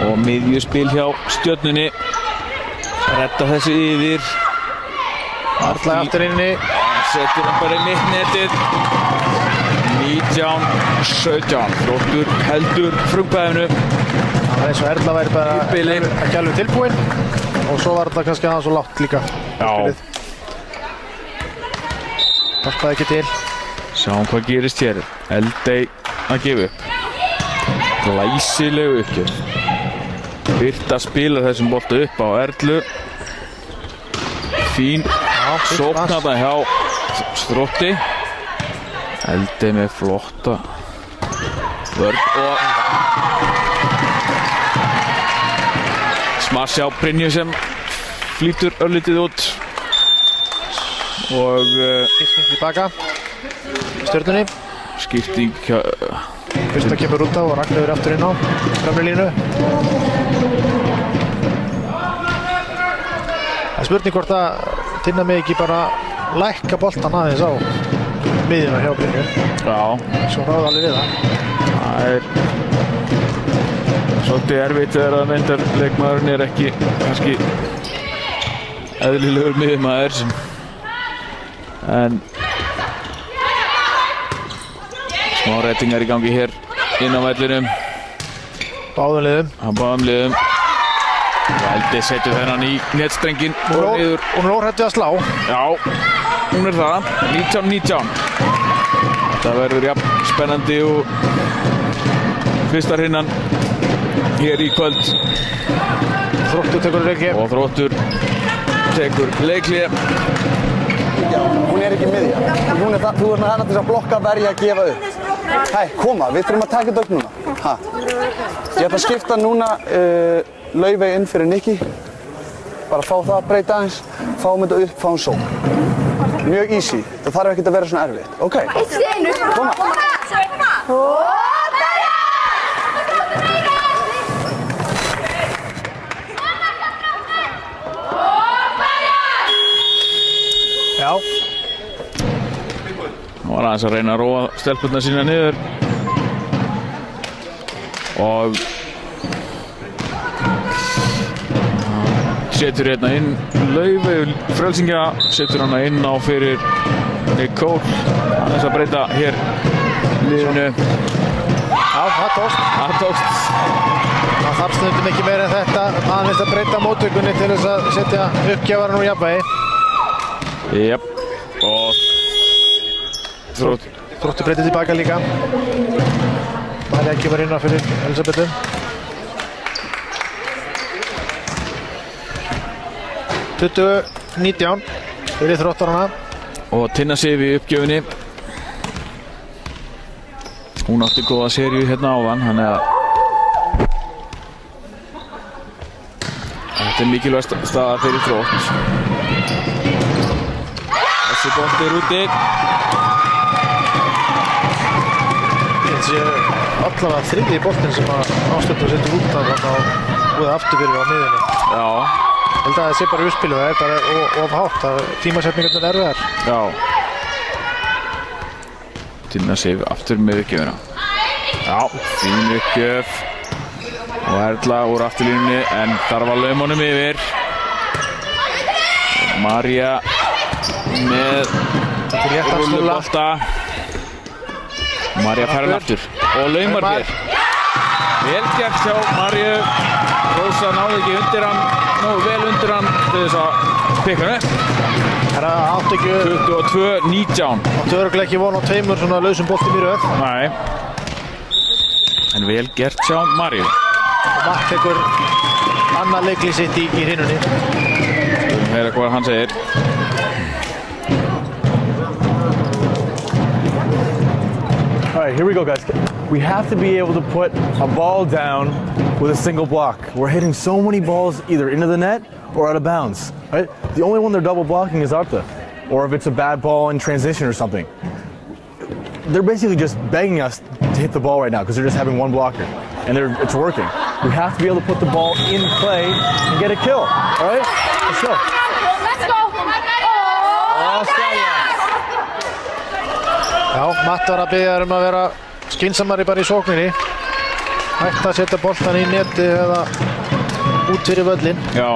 Og miðjuspil hjá Stjörnunni. Redda þessu yfir. Erla aftur inni. Setur hann bara í mitt netið. 19-17. Þróttur heldur frumkvæðinu. Það var eins og Erla væri bara ekki alveg tilbúinn. Og svo var þetta kannski aðeins svo lágt líka. Já. Hjálpaði ekki til. Sjáum hvað gerist hér. Eldey að gefa upp. Glæsilegu uppgjöf. Birta spilar þessum bolta upp á Erlu. Fín sóknarna hjá Þrótti. Eldey með flotta vörn og smarsja á Brynju sem flýtur örlítið út. Og skipting tilbaka Stjörnunni. Skipting hjá Fyrsta kemur út á og Ragnheiður aftur inn á fremri línu. Það er spurning hvort að Tinna mig ekki bara lækka boltan aðeins á miðjuna hjá Brynju. Já. Svo ráði alveg við það. Það er svolítið erfitt þegar að myndarleikmaðurinn er ekki kannski eðlilegur miðjumaður sem en smá réttingar í gangi hér inn á vellinum. Báðum liðum. Báðum liðum. Eldey setur þennan í netstrenginn og niður. Hún er óhrættið að slá. Já, hún er það. 19-19. Þetta verður jafn spennandi og fyrsta hrinnan hér í kvöld. Þróttur tekur leikli. Og Þróttur tekur leikli. Já, hún er ekki miðja. Hún er það, þú ert með hana til að blokka, verja, gefa upp. Hæ, koma, við þurfum að taka þetta upp núna. Ha. Ég ætla að skipta núna Laufey inn fyrir Nikki. Bara fá það, breyta aðeins, fáum þetta upp, fáum sók. Mjög easy, það þarf ekkert að vera svona erfitt. Ok, koma. Já. Hún var aðeins að reyna að róa stelpurnar sína niður. Og setur hérna inn Laufey Frelsingja, setur hana inn á fyrir Nicole. Aðeins að breyta hér liðinu. Já, það tókst. Það tókst. Það þarf stundum ekki meira en þetta. Aðeins að breyta móttökunni til þess að setja uppgjafaran úr jafnvægi. Jep. Og Þróttur breytið tilbaka líka. Marja kemur inn á fyrir Elisabethu. Tuttugu 19 fyrir Þróttarana. Og Tinna Sif í uppgjöfinni. Hún átti góða seríu hérna áðan, þannig að þetta er mikilvæg staða fyrir Þrótt. Þessi bolti er úti. Þessi allavega þriðji boltinn sem að Ástöldur setur út af hann á búið aftur fyrir á miðunni. Já. Ég held að það sé bara uppspilið, það er bara of hátt, tímasetningarnir er erfiðar. Já. Tinna Sif aftur með uppgjöfina. Já, fín uppgjöf. Og Erla úr afturlínunni, en þar var laumunum yfir. Marja með rullubolta. Marja fær hann aftur og laumar hér. Vel gert hjá Marju. Rósa náði ekki undir hann, nógu vel undir hann til þess að pikka hann upp. Það átti ekki 22-19. Áttu örugglega ekki von á tveimur svona lausum boltum í röð. Nei. En vel gert hjá Marju. Og Matt tekur annað leikli sitt í hrinunni. Skulum heyra hvað hann segir. All right, here we go, guys. We have to be able to put a ball down with a single block. We're hitting so many balls either into the net or out of bounds, right? The only one they're double blocking is Arta, or if it's a bad ball in transition or something. They're basically just begging us to hit the ball right now because they're just having one blocker, and it's working. We have to be able to put the ball in play and get a kill, all right? Let's go. Let's go! Já, Matt var að biðja að vera skynsamari bara í sókninni. Hægt að setja boltan í neti eða út fyrir völlin. Já.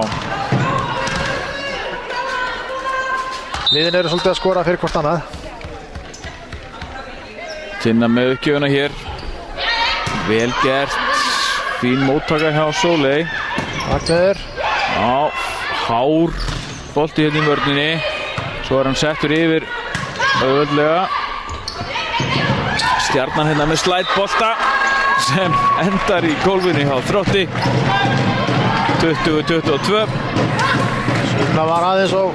Liðin eru svolítið að skora fyrir hvort annað. Tinna með uppgjöfuna hér. Vel gert. Fín móttaka hjá Sóley. Agneður. Já, hár bolti hérna í vörninni. Svo hann settur yfir auðvöldlega. Stjarnan hérna með slætbolta sem endar í gólfinu hjá Þrótti. 20-22. Sunna var aðeins og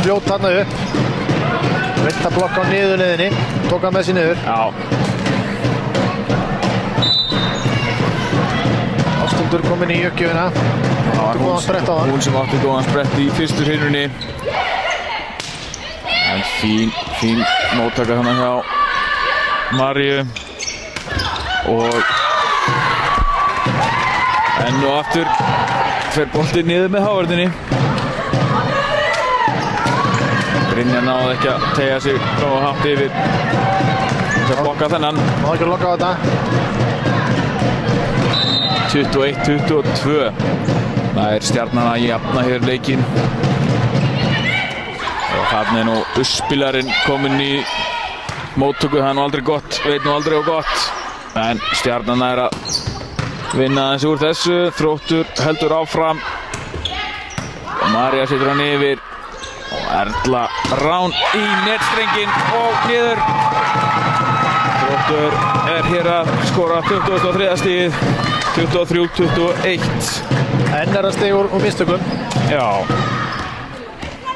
fljótt þarna upp. Reynt að blokka á niðurliðinni. Tók hann með sér niður. Já. Ástundur komin í uppgjöfuna. Átti góðan sprett á hann. Hún sem átti góðan sprett í fyrstu hrinunni. En fín móttaka hana hjá Maríu. Og enn og aftur fer boltinn niður með hávörðinni. Brynja náði ekki að teygja sig frá að hátt yfir þess að blokka þennan. Má ekki að lokka á þetta. 21-22. Það er Stjarnan að jafna hér leikinn. Og þarna er nú Usspilarinn kominn í móttöku. Það er nú aldrei gott, veit nú aldrei á gott. En Stjarnan er að vinna aðeins úr þessu. Þróttur heldur áfram. María setur hann yfir. Og Erla Rán í netstrenginn og niður. Þróttur er hér að skora 23. stigið. 23-21. Ennara stig úr mistökum. Já.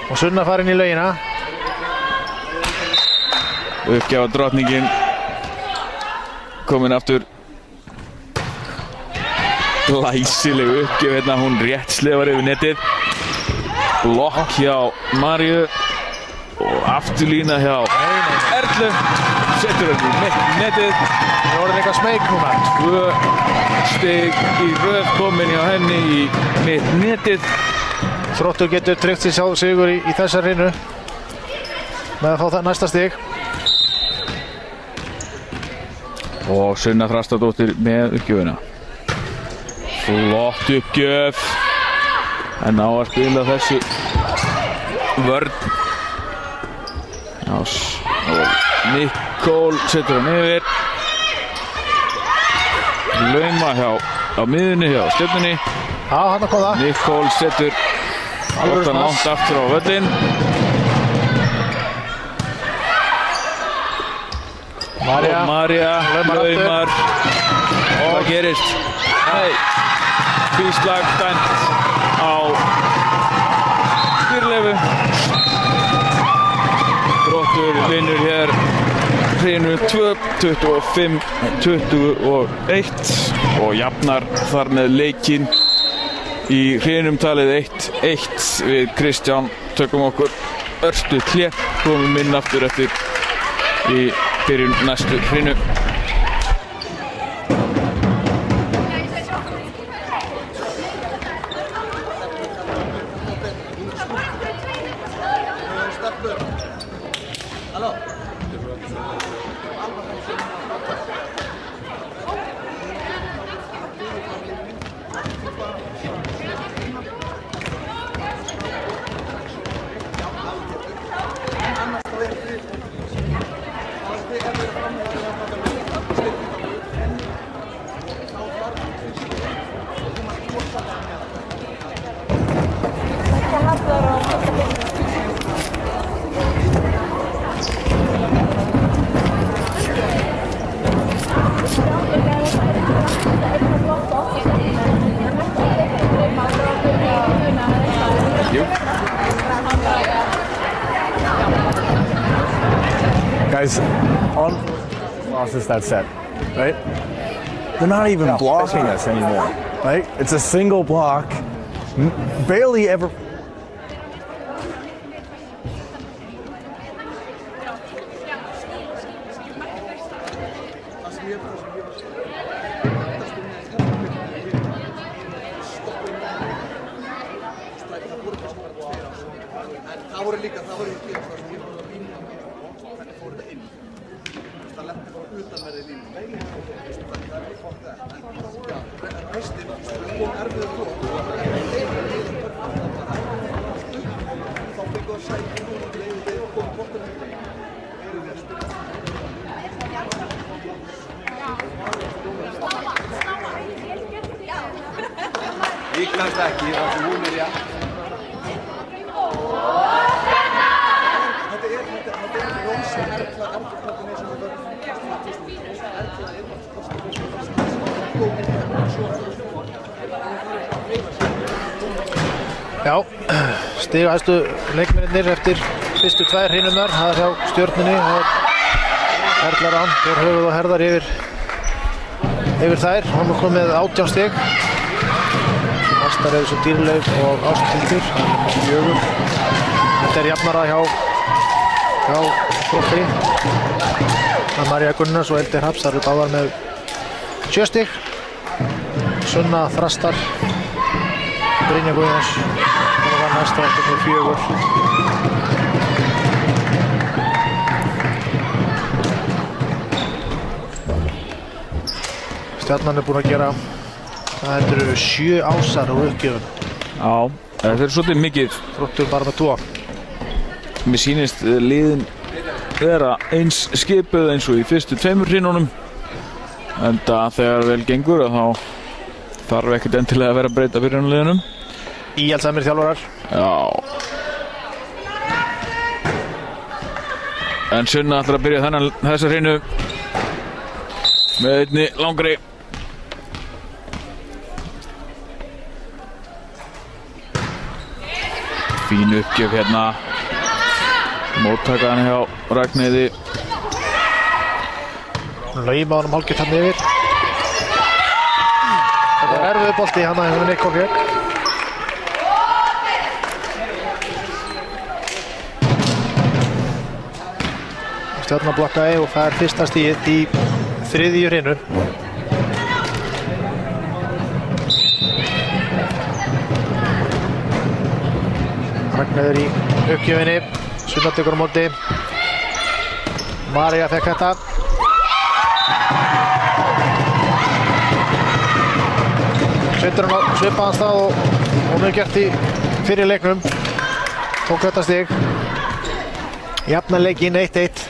Og Sunna farin í laugina. Uppgjafa drottningin komin aftur. Glæsileg uppgjöf hérna, hún rétt slefar yfir netið. Blokk hjá Maríu og afturlína hjá Erlu. Setur hann í netið. Það voru eitthvað smeyk núna. 2 stig í röð komin hjá henni í netið. Þróttur getur tryggt sér sigur í þessar hrinu með að fá það næsta stig. Og Sunna Þrastardóttir með uppgjöfuna. Flott uppgjöf. En á að spila þessi vörn. Já, og Nikól setur hann yfir. Lauma á miðunni hjá Stjörnunni. Já, hann kom það. Nikól setur boltan langt aftur á völlinn. María laumar. Hvað gerist? Nei, tvíslag dæmt á Dýrleifu. Þróttur vinnur hér hrinu 2, 25-21 og jafnar þar með leikinn í hrinum talið 1-1 við Kristján. Tökum okkur örstu hlé, komum inn aftur eftir í byrjun næstu hrinu. Guys, lost us that set, right? They're not even blocking us anymore, right? It's a single block, barely ever. Líkast ekki, það sem hún já. Já, stigahæstu leikmennirnir eftir fyrstu 2 hrinurnar. Það hjá Stjörnunni. Það Erla Rán, þeir höfuð og herðar yfir þær. Hann er komið með 18 stig. Næstar eru svo Dýrleif og Ásthildur. Það er 4. Þetta er jafnara hjá Þrótti. Það er María Gunnars og Eldir Hafs. Það eru báðar með 7 stig. Sunna Þrastar, Brynja Guðjóns og var næsta eftir með 4. Stjarnan er búin að gera, það eru 7 ásar á uppgjöfun. Já, þetta er svolítið mikið. Þróttur bara með 2. Mér sýnist liðin vera eins skipuð eins og í fyrstu 2 hrinunum. Enda þegar vel gengur þá þarf ekkert endilega að vera að breyta byrjunarliðunum. Íhaldsamir þjálfarar. Já. En Sunna ætlar að byrja þessa hrinu með einni langri. Fín uppgjöf hérna. Móttakaðan hjá Ragnheiði. Lauma honum hálfgett hann yfir. Þetta er erfiður bolti hann að hefur Nikko Fjörg. Stjarnan blokkaði og það er fyrsta stigið í 3. hrinu. Ragnheiður í uppgjöfinni. Sunna tekur á móti. María fekk þetta. Setur hann á svipaðan stað og hún hefur gert í fyrir leiknum. Tók þetta stig. Jafnar leikinn 1-1.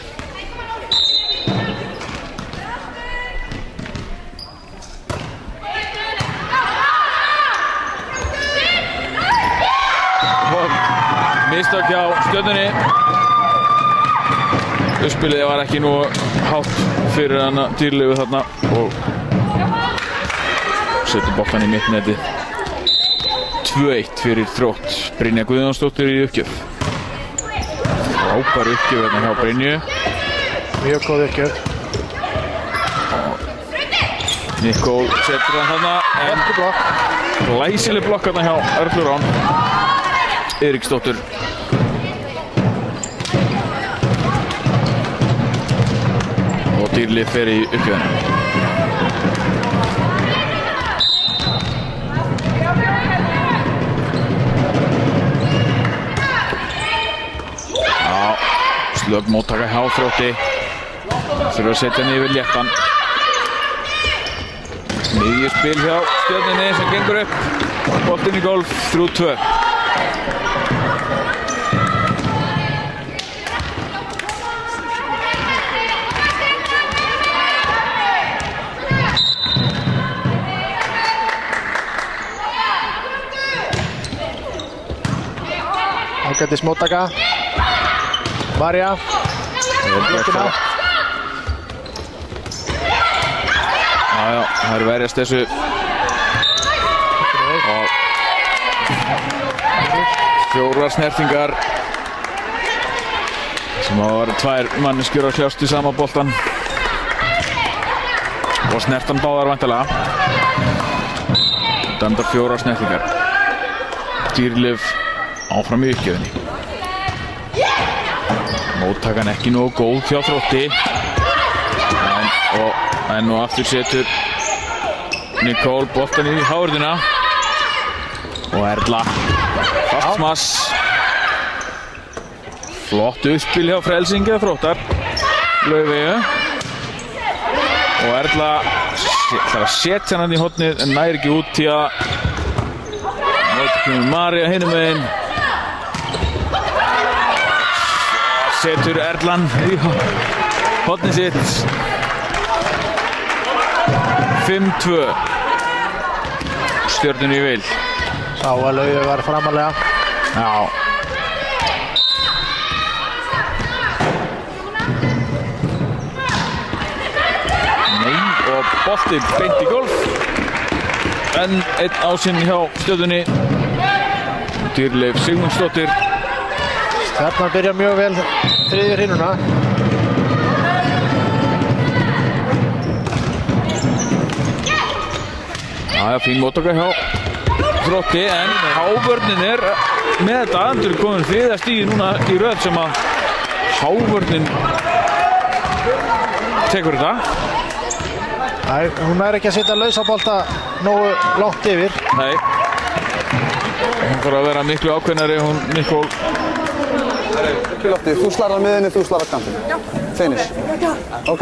Mistök hjá Stjörnunni. Uppspilið var ekki nú hátt fyrir hana Dýrleifu þarna og setur boltan í mittnetið. 2-1 fyrir Þrótt. Brynja Guðjónsdóttir í uppgjöf. Frábær uppgjöf hérna hjá Brynju. Mjög góð uppgjöf. Nikko setur hann þarna en glæsileg blokk hérna hjá Erlu Rán Eiríksdóttur. Og Dýrleif fer í uppgjöfina. Slögg móttaka hjá Þrótti. Þurfa að setja hann yfir léttan. Miðjuspil hjá Stjörnunni sem gengur upp. Boltinn í golf, 3-2. Ágætis móttaka. María. Já, það er verjast þessu. Og 4 snertingar sem hafa verið 2 manneskjur að kljást í sama boltan. Og snertan báðar væntanlega. Dæmdar 4 snertingar. Dýrleif áfram í uppgjöfinni. Móttakan ekki nógu góð hjá Þrótti. En nú aftur setur Nicole boltan í hávörðina. Og Erla fastmass. Flott uppspil hjá Frelsingja Þróttar. Laufeyju. Og Erla ætlar að setja hann í hornið en nær ekki út því að kemur María hinum megin. Setur Erlan í hornið sitt. 5-2. Stjörnunni í vil. Sá að Laufey var framalega. Já. Nei, og boltinn beint í golf. Enn einn ásinn hjá Stjörnunni. Dýrleif Sigmundsdóttir. Stjarnan byrjar mjög vel þriðju hrinuna. Já, fín móttaka hjá Þrótti, en hávörnin er með þetta andur komin þriðja stíði núna í röð sem að hávörnin tekur þetta. Nei, hún er ekki að setja lausabolta nógu langt yfir. Nei. Hún þarf að vera miklu ákveðnari, hún Nicole. Þú slarðar miðinni, þú slarðar kantinu. Já. Finish. Ok.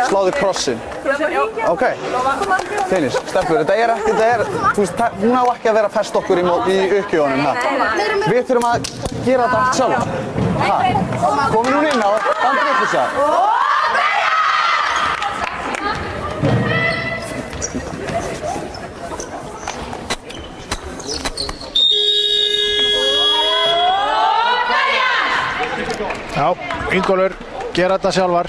Sláðu krossin. Ok. Finish. Stelpur, þetta er, þú veist, hún á ekki að vera að festa okkur í uppgjöfunum. Við þurfum að gera þetta allt sjálf. Komin hún inn á, bandið upp þess að. Já, Ingólfur gera þetta sjálfar.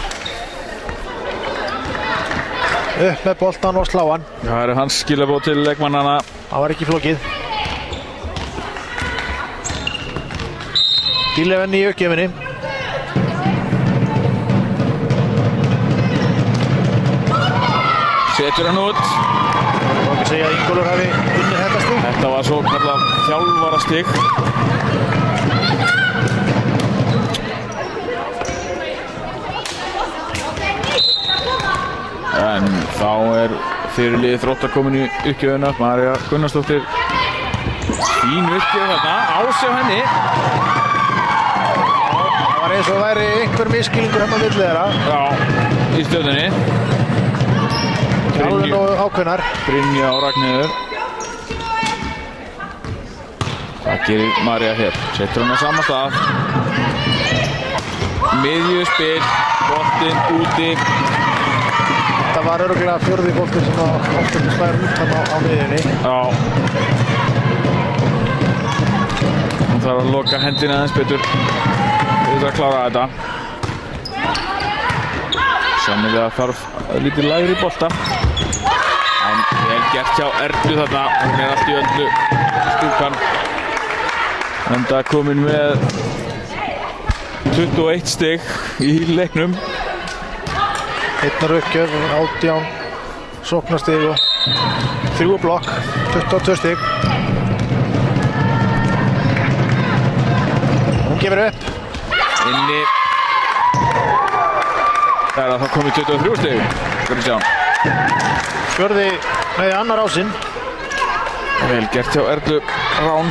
Upp með boltan og slá hann. Það eru hans skilaboð til leikmannana. Það var ekki flókið. Dýrleif í uppgjöfinni. Setur hann út. Má ekki segja að Ingólfur hafi unnið þetta stig. Þetta var svo kallað þjálfarastig. En þá er fyrirliði Þróttar komin í uppgjöfuna. María Gunnarsdóttir. Fín uppgjöf þarna. Ásjá henni. Það var eins og væri einhver misskilningur hérna á milli þeirra. Já, í Stjörnunni. Alveg nógu ákveðnar. Brynja og Ragnheiður. Það gerir María hér. Setur hann á sama stað. Miðjuspil. Boltinn úti. Þetta var örugglega fjórði boltinn sem áttum slær út hann á miðjunni. Já. Hún þarf að loka hendina aðeins betur. Við þurfum að klára þetta. Sennilega þarf lítið lægri bolta. En vel gert hjá Erlu þarna. Hún er allt í öllu stúkan. Enda komin með 21 stig í leiknum. Einnar uppgjöf, 18 sóknarstig og 3 blokk, 22 stig. Hún gefur upp. Inni. Það er að það komið 23 stig. Kristján. Fjórði með annar ásinn. Vel gert hjá Erlu Rán.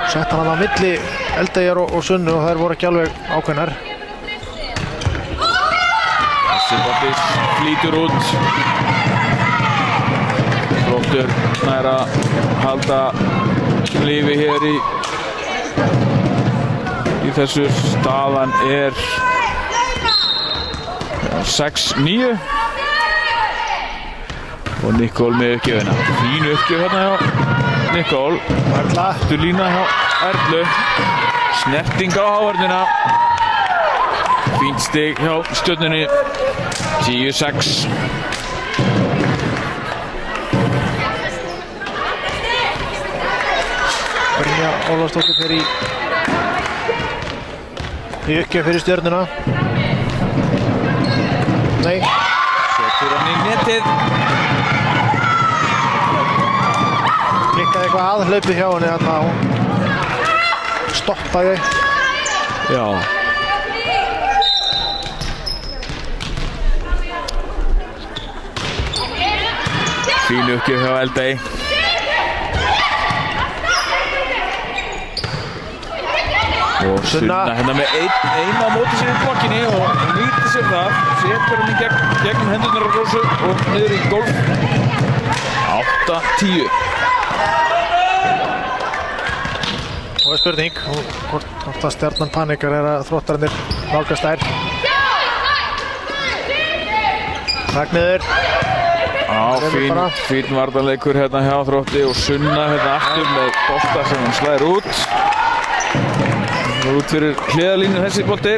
Sett hann á milli Eldeyjar og Sunnu og þær voru ekki alveg ákveðnar. Þessi bolti flýtur út. Þróttur nær að halda lífi hér í þessu. Staðan er 6-9. Og Nicole með uppgjöfina. Fín uppgjöf hérna hjá Nicole. Erla. Aftur lína hjá Erlu. Snerting á hávörnina. Fínt stig hjá Stjörnunni. 10-6. Brynja Ólafsdóttir fer í uppgjöf fyrir Stjörnuna. Nei, eitthvað aðhlaupið hjá henni þarna. Hún stoppaði. Já. Fín uppgjöf hjá Eldey. Og Sunna hérna með einn á móti sér í blokkinni og nýtir sér það. Setur hann í gegnum hendurnar á Rósu og niður í gólf. 8-10. Og spurning, hvort að Stjarnan panikar að Þróttararnir nálgast þær. Ragnheiður. Fín varnarleikur hérna hjá Þrótti og Sunna hérna aftur með bolta sem hann slæðir út. Út fyrir hliðalínu þessi bolti.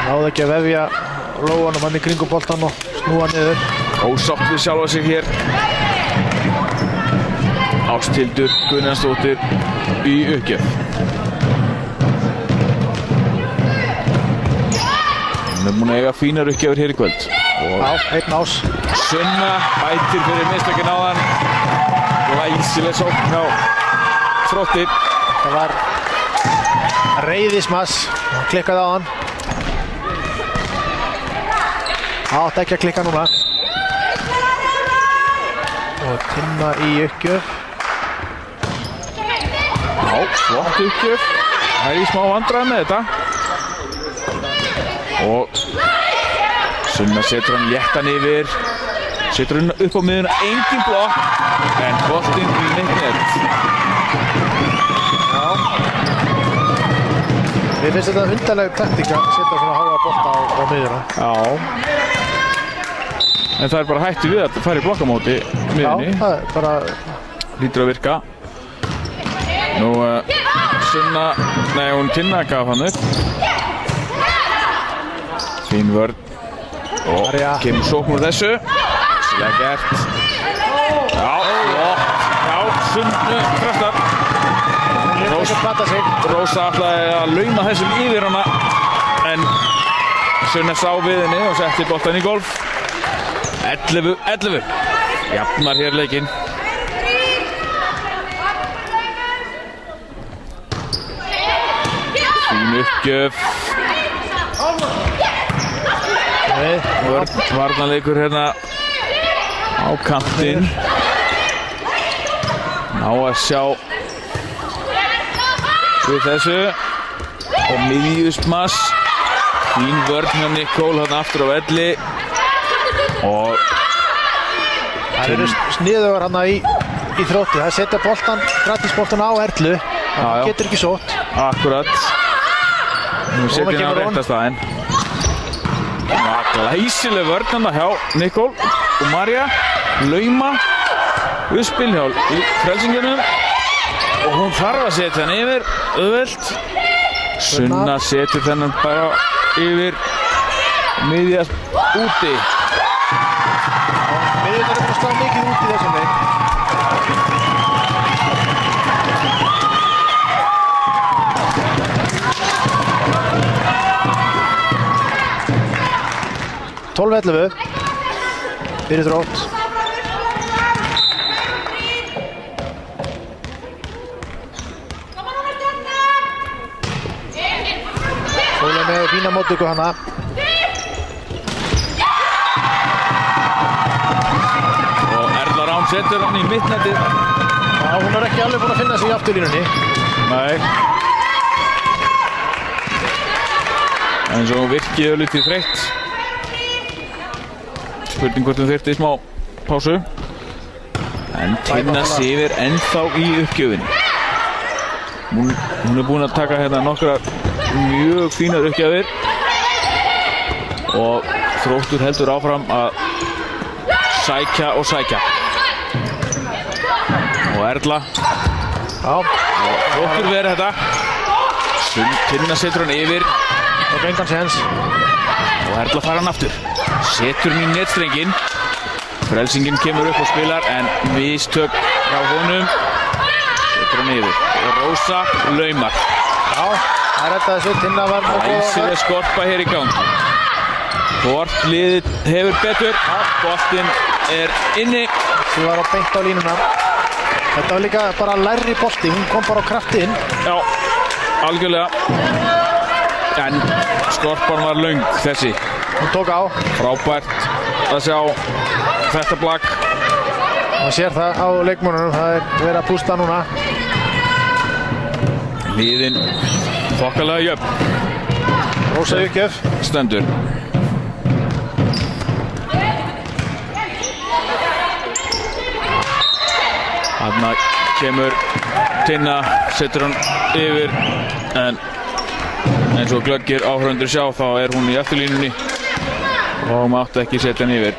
Náði ekki að vefja lóanum hann í kringum boltan og snúa niður. Ósátt við sjálfa sig hér. Ásthildur Guðnarsdóttir í uppgjöf. Hún er búin að eiga fínar uppgjöfur hér í kvöld. Já, einn ás. Sunna bætir fyrir mistökin áðan. Glæsileg sókn hjá Þrótti. Það var reiðismass. Hann klikkaði á hann. Það átti ekki að klikka núna. Og Tinna í uppgjöf. Já, flott uppgjöf. Það er í smá vandræði með þetta. Og Sunna setur hann léttan yfir. Setur hann upp á miðuna, engin blokk. En boltinn í mittnett. Já. Mér finnst þetta undarleg taktík að setja svona háa bolta á miðuna. Já. En það er bara hættu við að fara í blokkamóti miðunni. Já, það er bara... Lítur að virka. Nú, Sunna... Nei, hún Tinna gaf hann upp. Fín vörn. Og kemur sókn úr þessu. Slega gert. Já, flott. Já, Sunnu kraftar. Rósa ætlaði að lauma þessum yfir hana. En Sunna sá við henni og setti boltan í golf. 11. Jafnar hér leikinn. Fín uppgjöf. Varnarleikur hérna á kantinn. Ná að sjá við þessu. Og miðjusmass. Fín vörn hjá Nicole hérna aftur á velli. Og það eru sniðugar hann í Þrótti. Það setja boltan, gratisboltan á Erlu. Það getur ekki sótt. Akkurat. Nú setja hann á réttastæðin. Glæsileg vörn hann hjá Nicole og Marja. Lauma. Uppspil hjá frelsingunum. Og hún þarf að setja hann yfir. Auðvelt. Sunna setur þennan bara yfir. Miðjast úti. Miðjurnar eru að slá mikið út í þessum leik. Tólf-11 fyrir Þrótt. Sóley með fína móttöku hana. Setur hann í mittnetið. Já, hún er ekki alveg búin að finna sig í afturlínunni. Nei. En svo virkið örlítið þreytt. Spurning hvort hún þyrfti í smá pásu. En Tinna Sifir ennþá í uppgjöfinni. Hún er búin að taka hérna nokkra mjög fínar uppgjafir. Og Þróttur heldur áfram að sækja og sækja. Og Erla. Já. Og Þróttur verið þetta. Tinna setur hann yfir. Og engan séns. Og Erla fara hann aftur. Setur hann í netstrenginn. Frelsingin kemur upp og spilar en mistök hjá honum. Setur hann yfir. Og Rósa laumar. Já, það er þetta þessu. Tinna var með góða. Æsileg skorpa hér í gangi. Hvort liðið hefur betur. Boltinn er inni. Því var á beint á línuna. Þetta var líka bara lærri bolti, hún kom bara á krafti inn. Já, algjörlega. En skorpan var löng þessi. Hún tók á. Frábært að sjá þetta blak. Man sér það á leikmönnunum, það er verið að pústa núna. Liðin þokkalega jöfn. Rósa uppgjöf. Stendur. Þarna kemur Tinna, setur hann yfir, en eins og glöggir áhorfendur sjá þá er hún í eftirlínunni og mátti ekki setja hann yfir.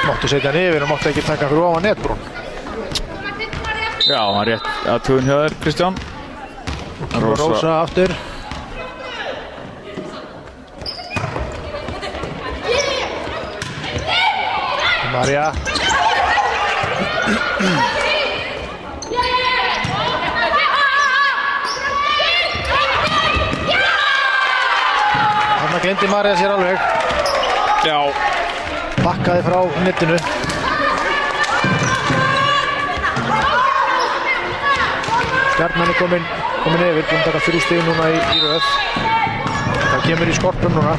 Máttu setja hann yfir og máttu ekki taka fyrir ofan netbrún. Já, hann rétt athugun hjá þér, Kristján. Rósa aftur. María. Þarna gleymdi María sér alveg. Já. Bakkaði frá netinu. Stjarnan er komin yfir, búinn að taka 3 stig núna í röð. Það kemur í skorpum núna.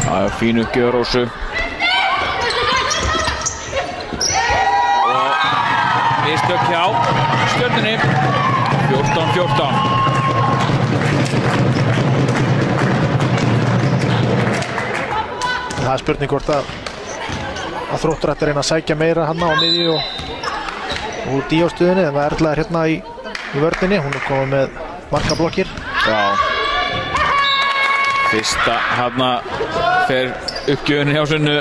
Það er fín uppgjöf Rósu. Og mistök hjá Stjörnunni. 14-14. Það er spurning hvort að Þróttur ætti að reyna að sækja meira hann á miðju og út í ástöðinni, en það Erla er hérna í vörninni, hún er komið með markablokkir. Já. Fyrsta hérna fer uppgjöfin hjá Sunnu.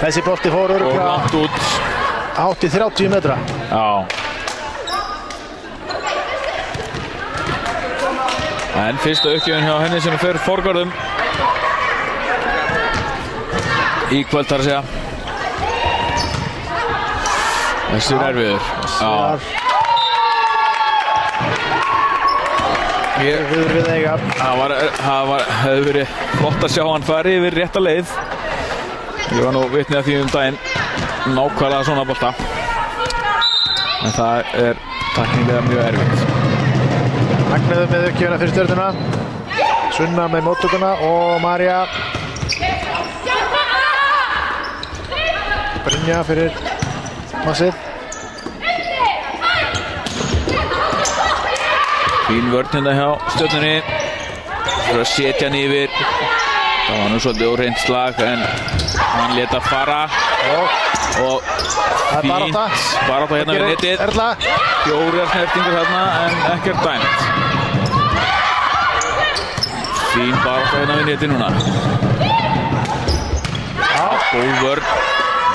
Þessi bolti fór Og örugglega langt út. hátt í 30 metra. Já. En fyrsta uppgjöfin hjá henni sem fer forgörðum. Í kvöld þar að segja. Þessi er erfiður. Já. Við við eiga. Það hefði verið flott að sjá hann fari yfir rétta leið. Ég var nú vitni að því daginn. Nákvæmlega svona bolta. En það er tæknilega mjög erfitt. Magnaður með uppgjöfina fyrir Stjörnuna. Sunna með móttökuna og María. Brynja fyrir Massið. Fín vörn hérna hjá Stjörnunni. Fyrir að setja hann yfir. Það var nú svolítið óhreint slag en hann lét að fara. Og fínt barátta hérna við netið. Erla. 4 snertingur hérna en ekkert dæmt. Fín barátta hérna við netið núna. Góð vörn.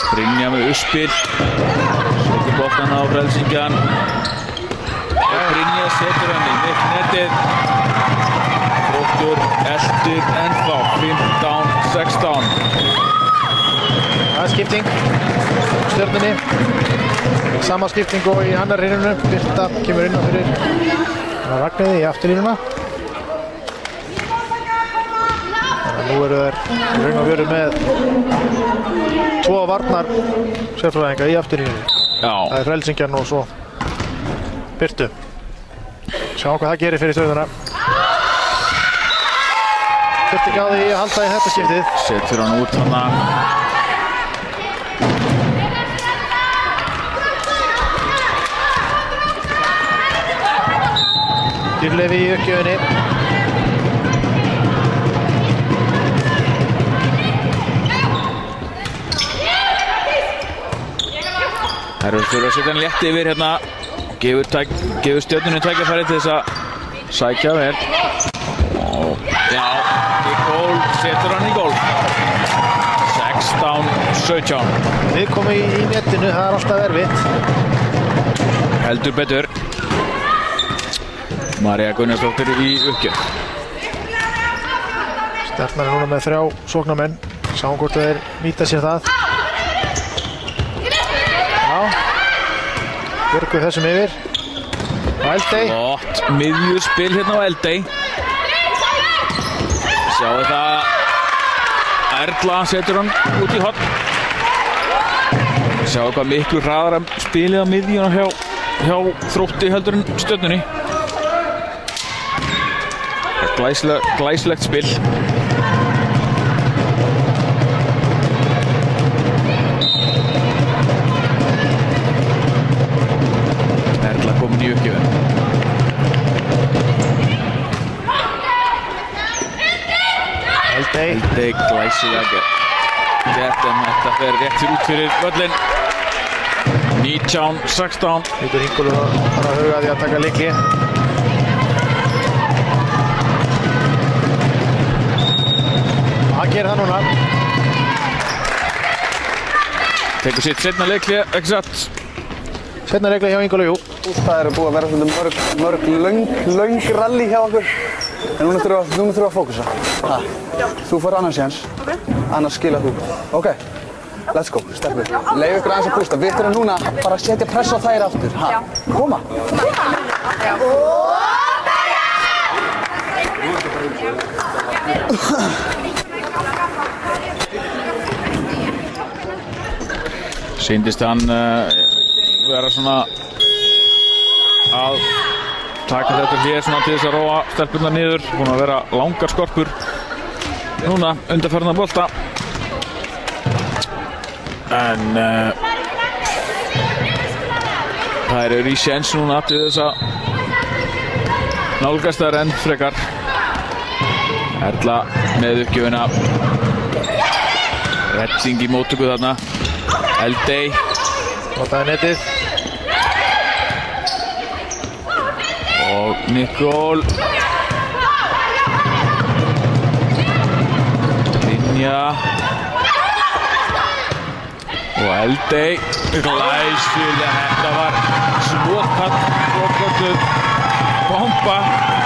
Brynja með uppspil. Setur boltan á frelsingjan. Og Brynja setur hann í mitt netið. Þróttur eldir ennþá. 15-16. Það er skipting. Stjörnunni. Sama skipting og í annar rinnunu. Birta kemur inn á fyrir Ragnheiði í afturlínuna. Nú eru þær raun og veru með 2 varnar sérfræðinga í afturlínunni. Já. Það er frelsingjan og svo Birtu. Sjáum hvað það gerir fyrir Stjörnuna. Birtu ekki á því að halda í þetta skiptið. Setur hann út hana. Dýrlefi í uppgjöfinni. Það eru fyrir að setja hann létt yfir hérna og gefur Stjörnunni tækifæri til þess að sækja vel. Og já, í gól, setur hann í gól. 16-17. Við komum í netinu, það er alltaf erfitt. Heldur betur. María Gunnarsdóttir í uppgjöf. Stjarnan er núna með 3 sóknarmenn. Sjáum hvort þeir nýta sér það. Björgu þessum yfir. Og Eldey. Flott miðjuspil hérna á Eldey. Sjáu það. Erla setur hann út í horn. Sjáu hvað miklu hraðara spilið á miðjuna hjá Þrótti heldur en Stjörnunni. Glæsilegt spil. Erla komin í uppgjöfuna. Eldey glæsilega gert en þetta fer rétt út fyrir völlin. 19-16. Lítur Ingólfur að fara að huga því að taka leikli. Hann gerir það núna. Tekur sitt setna leikli, ekki satt? Setna leikli hjá Ingólfur, jú. Það eru búið að vera svolítið mörg löng rally hjá okkur. En núna þurfum við að fókusa. Þú fær annars séns. Annars skila þú. Ok, let's go, stelpur. Leyfum ykkur aðeins að pústa. Við þurfum núna bara að setja press á þær aftur. Koma. Sýndist hann vera svona að taka þetta hér svona til þess að róa stelpurnar niður. Búin að vera langar skorpur núna undanfarna bolta. En þær eru í séns núna til þess að nálgast þær enn frekar. Erla með uppgjöfuna. Redding í móttöku þarna. Eldey. Notaði netið. Og Nikól. Brynja. Og Eldey. Glæsilega. Þetta var svokölluð bomba.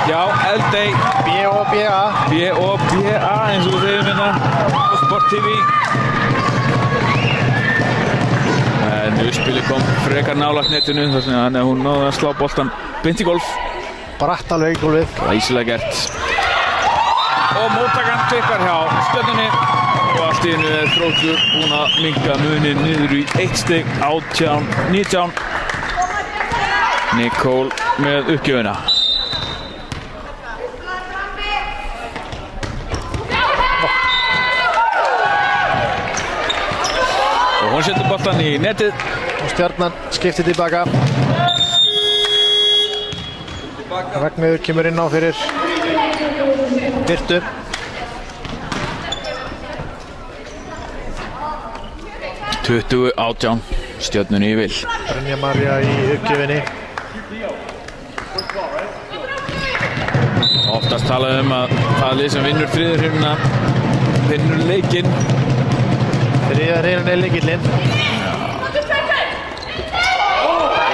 Já, Eldey. B.O.B.A. B.O.B.A. eins og við segjum hérna á Sport TV. En uppspilið kom frekar nálægt netinu þannig að hún náði að slá boltan beint í golf. Bratt alveg í golfið. Glæsilega gert. Og móttakan tippar hjá Stjörnunni. Og allt í einu er Þróttur búinn að minnka muninn niður í 1 stig, 18-19. Nikól með uppgjöfuna. Og hún setur boltan í netið. Og Stjarnan skiptir tilbaka. Ragnheiður kemur inn á fyrir Birtu. Tuttugu 18, Stjörnunni í vil. Brynja María í uppgjöfinni. Oftast talað að það lið sem vinnur friðurhjörnuna vinnur leikinn. Friðurhjörnuna er leikillinn.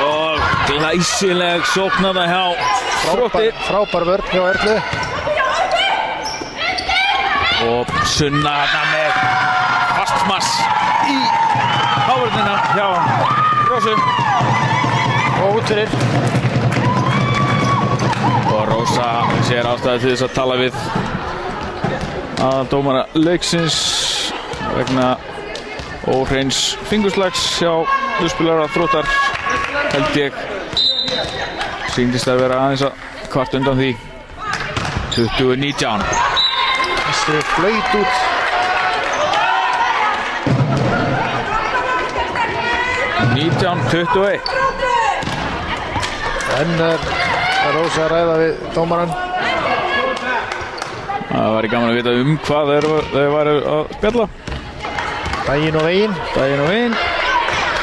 Og glæsileg sóknarna hjá Þrótti. Frábær vörn hjá Erlu. Og Sunna þarna með fastmass í hávörnina hjá Rósu. Og út fyrir. Og Rósa sér ástæði til þess að tala við aðaldómara leiksins vegna óhreins fingurslags hjá uppspilara Þróttar, held ég. Sýndist að vera aðeins að kvart undan því. 20-19. Þessi flaut út. Enn er Rósa að ræða við dómarann. Það væri gaman að vita hvað þeir væru að spjalla. Daginn og veginn. Daginn og veginn.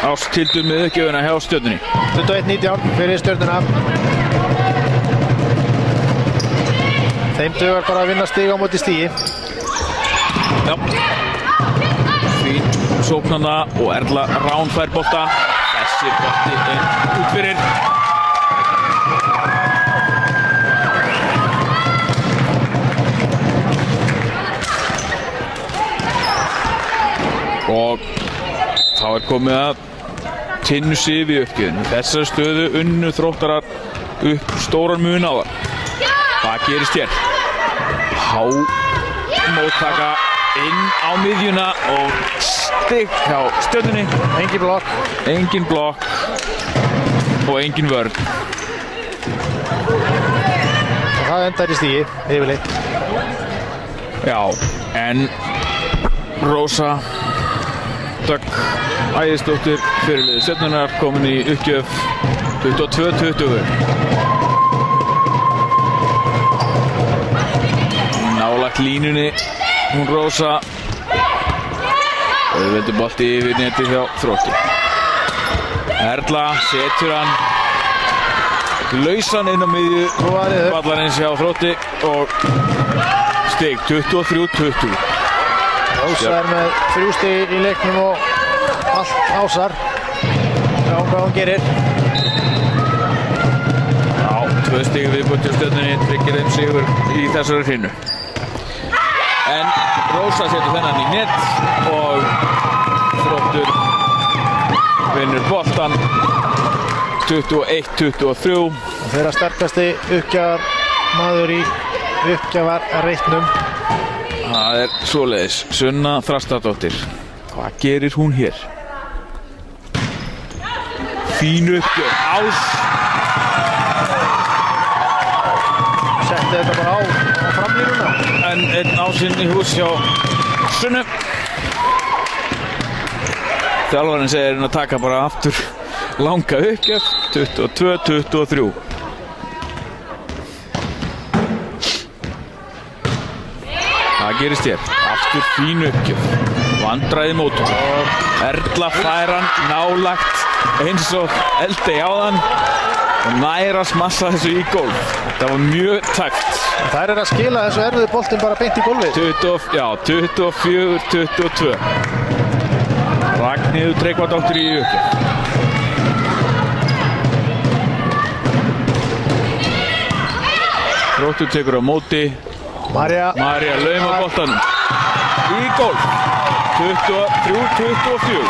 Ástildur með uppgjöfuna hjá Stjörnunni. 21-19 fyrir Stjörnuna. Þeim dugar bara að vinna stig á móti stigi. Já. Fín sóknarna og Erla Rán fær bolta. Þessi bolti inn út fyrir. Og þá er komið að Tinnu Sif í uppgjöfinu. Þessari stöðu unnu Þróttarar upp stóran mun á það. Hvað gerist hér? Há móttaka inn á miðjuna og stig hjá Stjörnunni. Engin blokk og engin vörn. Og það endar í stigi, yfirleitt. Já, en Rósa Dögg Ægisdóttir fyrirliði Stjörnunnar komin í uppgjöf 22-20. Nálægt línunni, hún Rósa. Auðveldur bolti yfir netið hjá Þrótti. Erla setur hann lausan inn á miðju vallarins hjá Þrótti og stig 23-20. Rósa með 3 stig í leiknum og allt ásar. Já, hvað hún gerir. Já, 2 stig viðbútt hjá Stjörnunni, tryggir þeim sigur í þessari hrinnu. En Rósa setur þennan í net og Þróttur vinnur boltan 21-23. Þeirra sterkasti uppgjafarmaður í uppgjafarreitnum. Það er svoleiðis. Sunna Þrastardóttir. Hvað gerir hún hér? Fín uppgjöf. Ás. Setti þetta bara á framlínuna. En einn ásinn í hús hjá Sunnu. Þjálfarinn segir henni að taka bara aftur langa uppgjöf. 22-23. Það gerist hér. Aftur fín uppgjöf. Vandræði mótum. Erla fær hann nálægt eins og Eldey áðan og nær að smassa þessu í gólf. Þetta var mjög tækt. Þær að skila þessu erfiðu boltinn bara beint í gólfið. 24-22. Ragnheiður Tryggvadóttir í uppgjöf. Þróttur tekur á móti. María laum á boltanum. Í gólf. 23-24.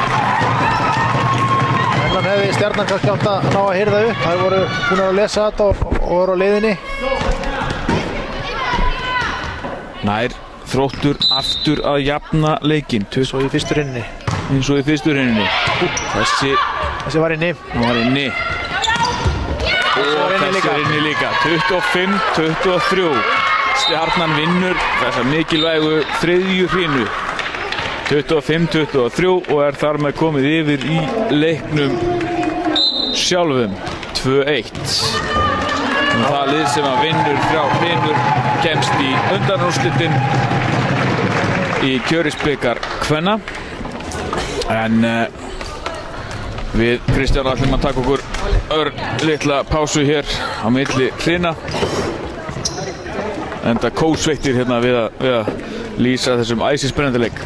Erlan hefði Stjarnan kannski átt að ná að hirða upp. Þær voru búin að lesa þetta og voru á leiðinni. Nær Þróttur aftur að jafna leikinn. Eins og í fyrstu hrinninni. Þessi var inni. Hann var inni. Og þessi var inni líka. 25-23. Stjarnan vinnur þessa mikilvægu þriðju hrinu. 25-23 og er þar með komið yfir í leiknum sjálfum. 2-1. Það lið sem að vinnur 3 hrinur kemst í undanúrslitin í Kjörisbikar kvenna. En við Kristján ætlum að taka okkur litla pásu hér á milli hrina. Enda kósveittir hérna við að lýsa þessum æsispennandi leik.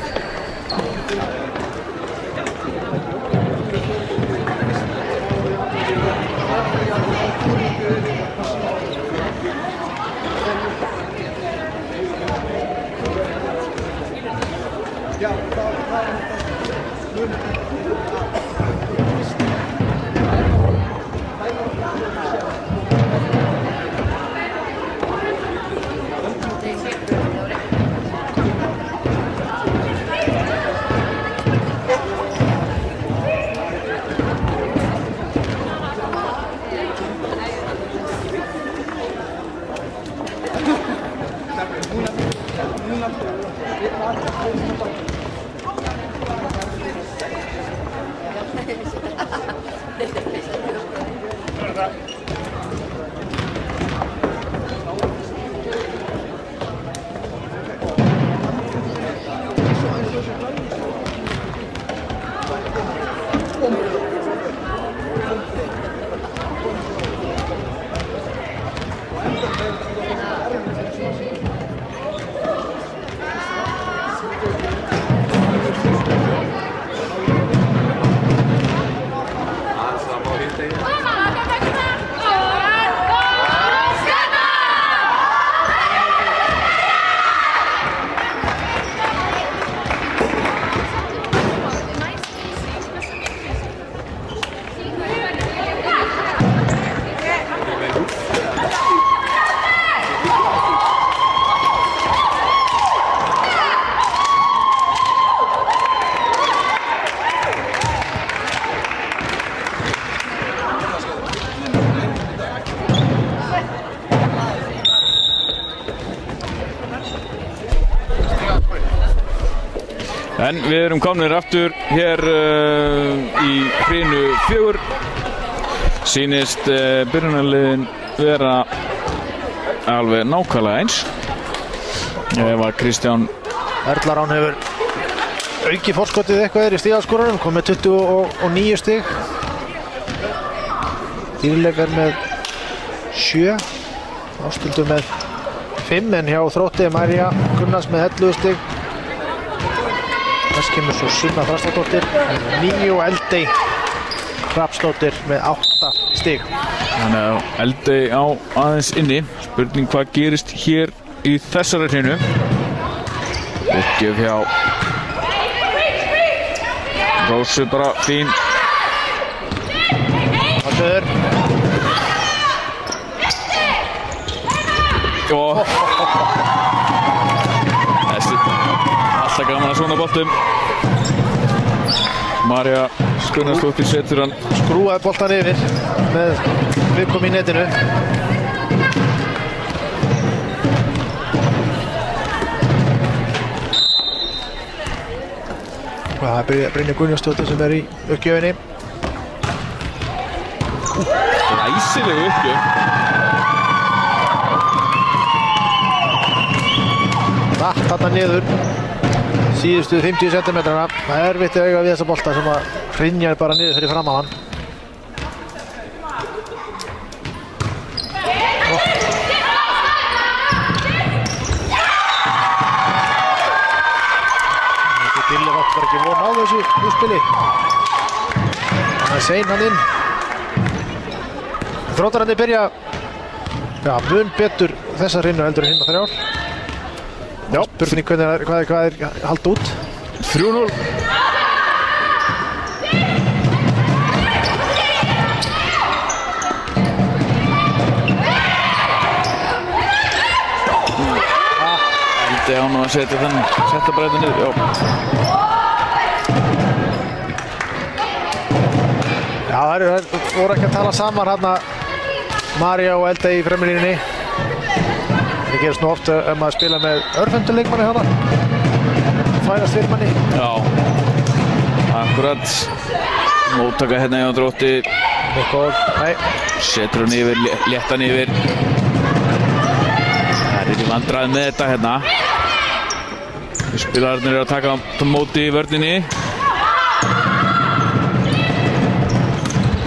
En við erum komnir aftur hér í hrínu 4. Sýnist byrjunarliðin vera alveg nákvæmlega eins. Ef að Kristján Erla Rán hefur aukið forskotið eitthvað í stígaskorunum, kom með 29 stig. Dýrleif með 7, Ástildur með 5, en hjá Þrótti María Gunnars með 11 stig. Þess kemur svo Sunna Þrastardóttir með 9 og Eldey Hrafnsdóttir með 8 stig. Þannig að Eldey á aðeins inni. Spurning hvað gerist hér í þessari hreinu. Uppgjöf hjá Rósu, bara fín. Hallur. Og alltaf gaman að svona boltum. María Gunnarsdóttir setur hann. Skrúaði boltan yfir með viðkom í netinu. Það er Brynja Gunnjónsdóttir sem er í uppgjöfinni. Glæsileg uppgjöf. Rætt þarna niður. Síðustu 50 cm. Það er erfitt að eiga við þessa bolta sem að hrynjar bara niður fyrir fram á hann. Dýrleif átti bara ekki von á þessu útspili. Það er sein hann inn. Þróttararnir byrja mun betur þessa hreinu heldur en hinna 3. Já, spurning hvað er halda út. 3-0. Eldey á nú að setja breyta niður. Já, það voru ekki að tala saman hérna María og Eldey í fremlínunni. Það gerist nú oft ef maður spila með örfenduleikmanni hérna. Færast fyrir manni. Já, akkurat. Móttaka hérna hjá Þrótti. Setur hann yfir, létt hann yfir. Það er í vandræði með þetta hérna. Spilararnir eru að taka móti í vörninni.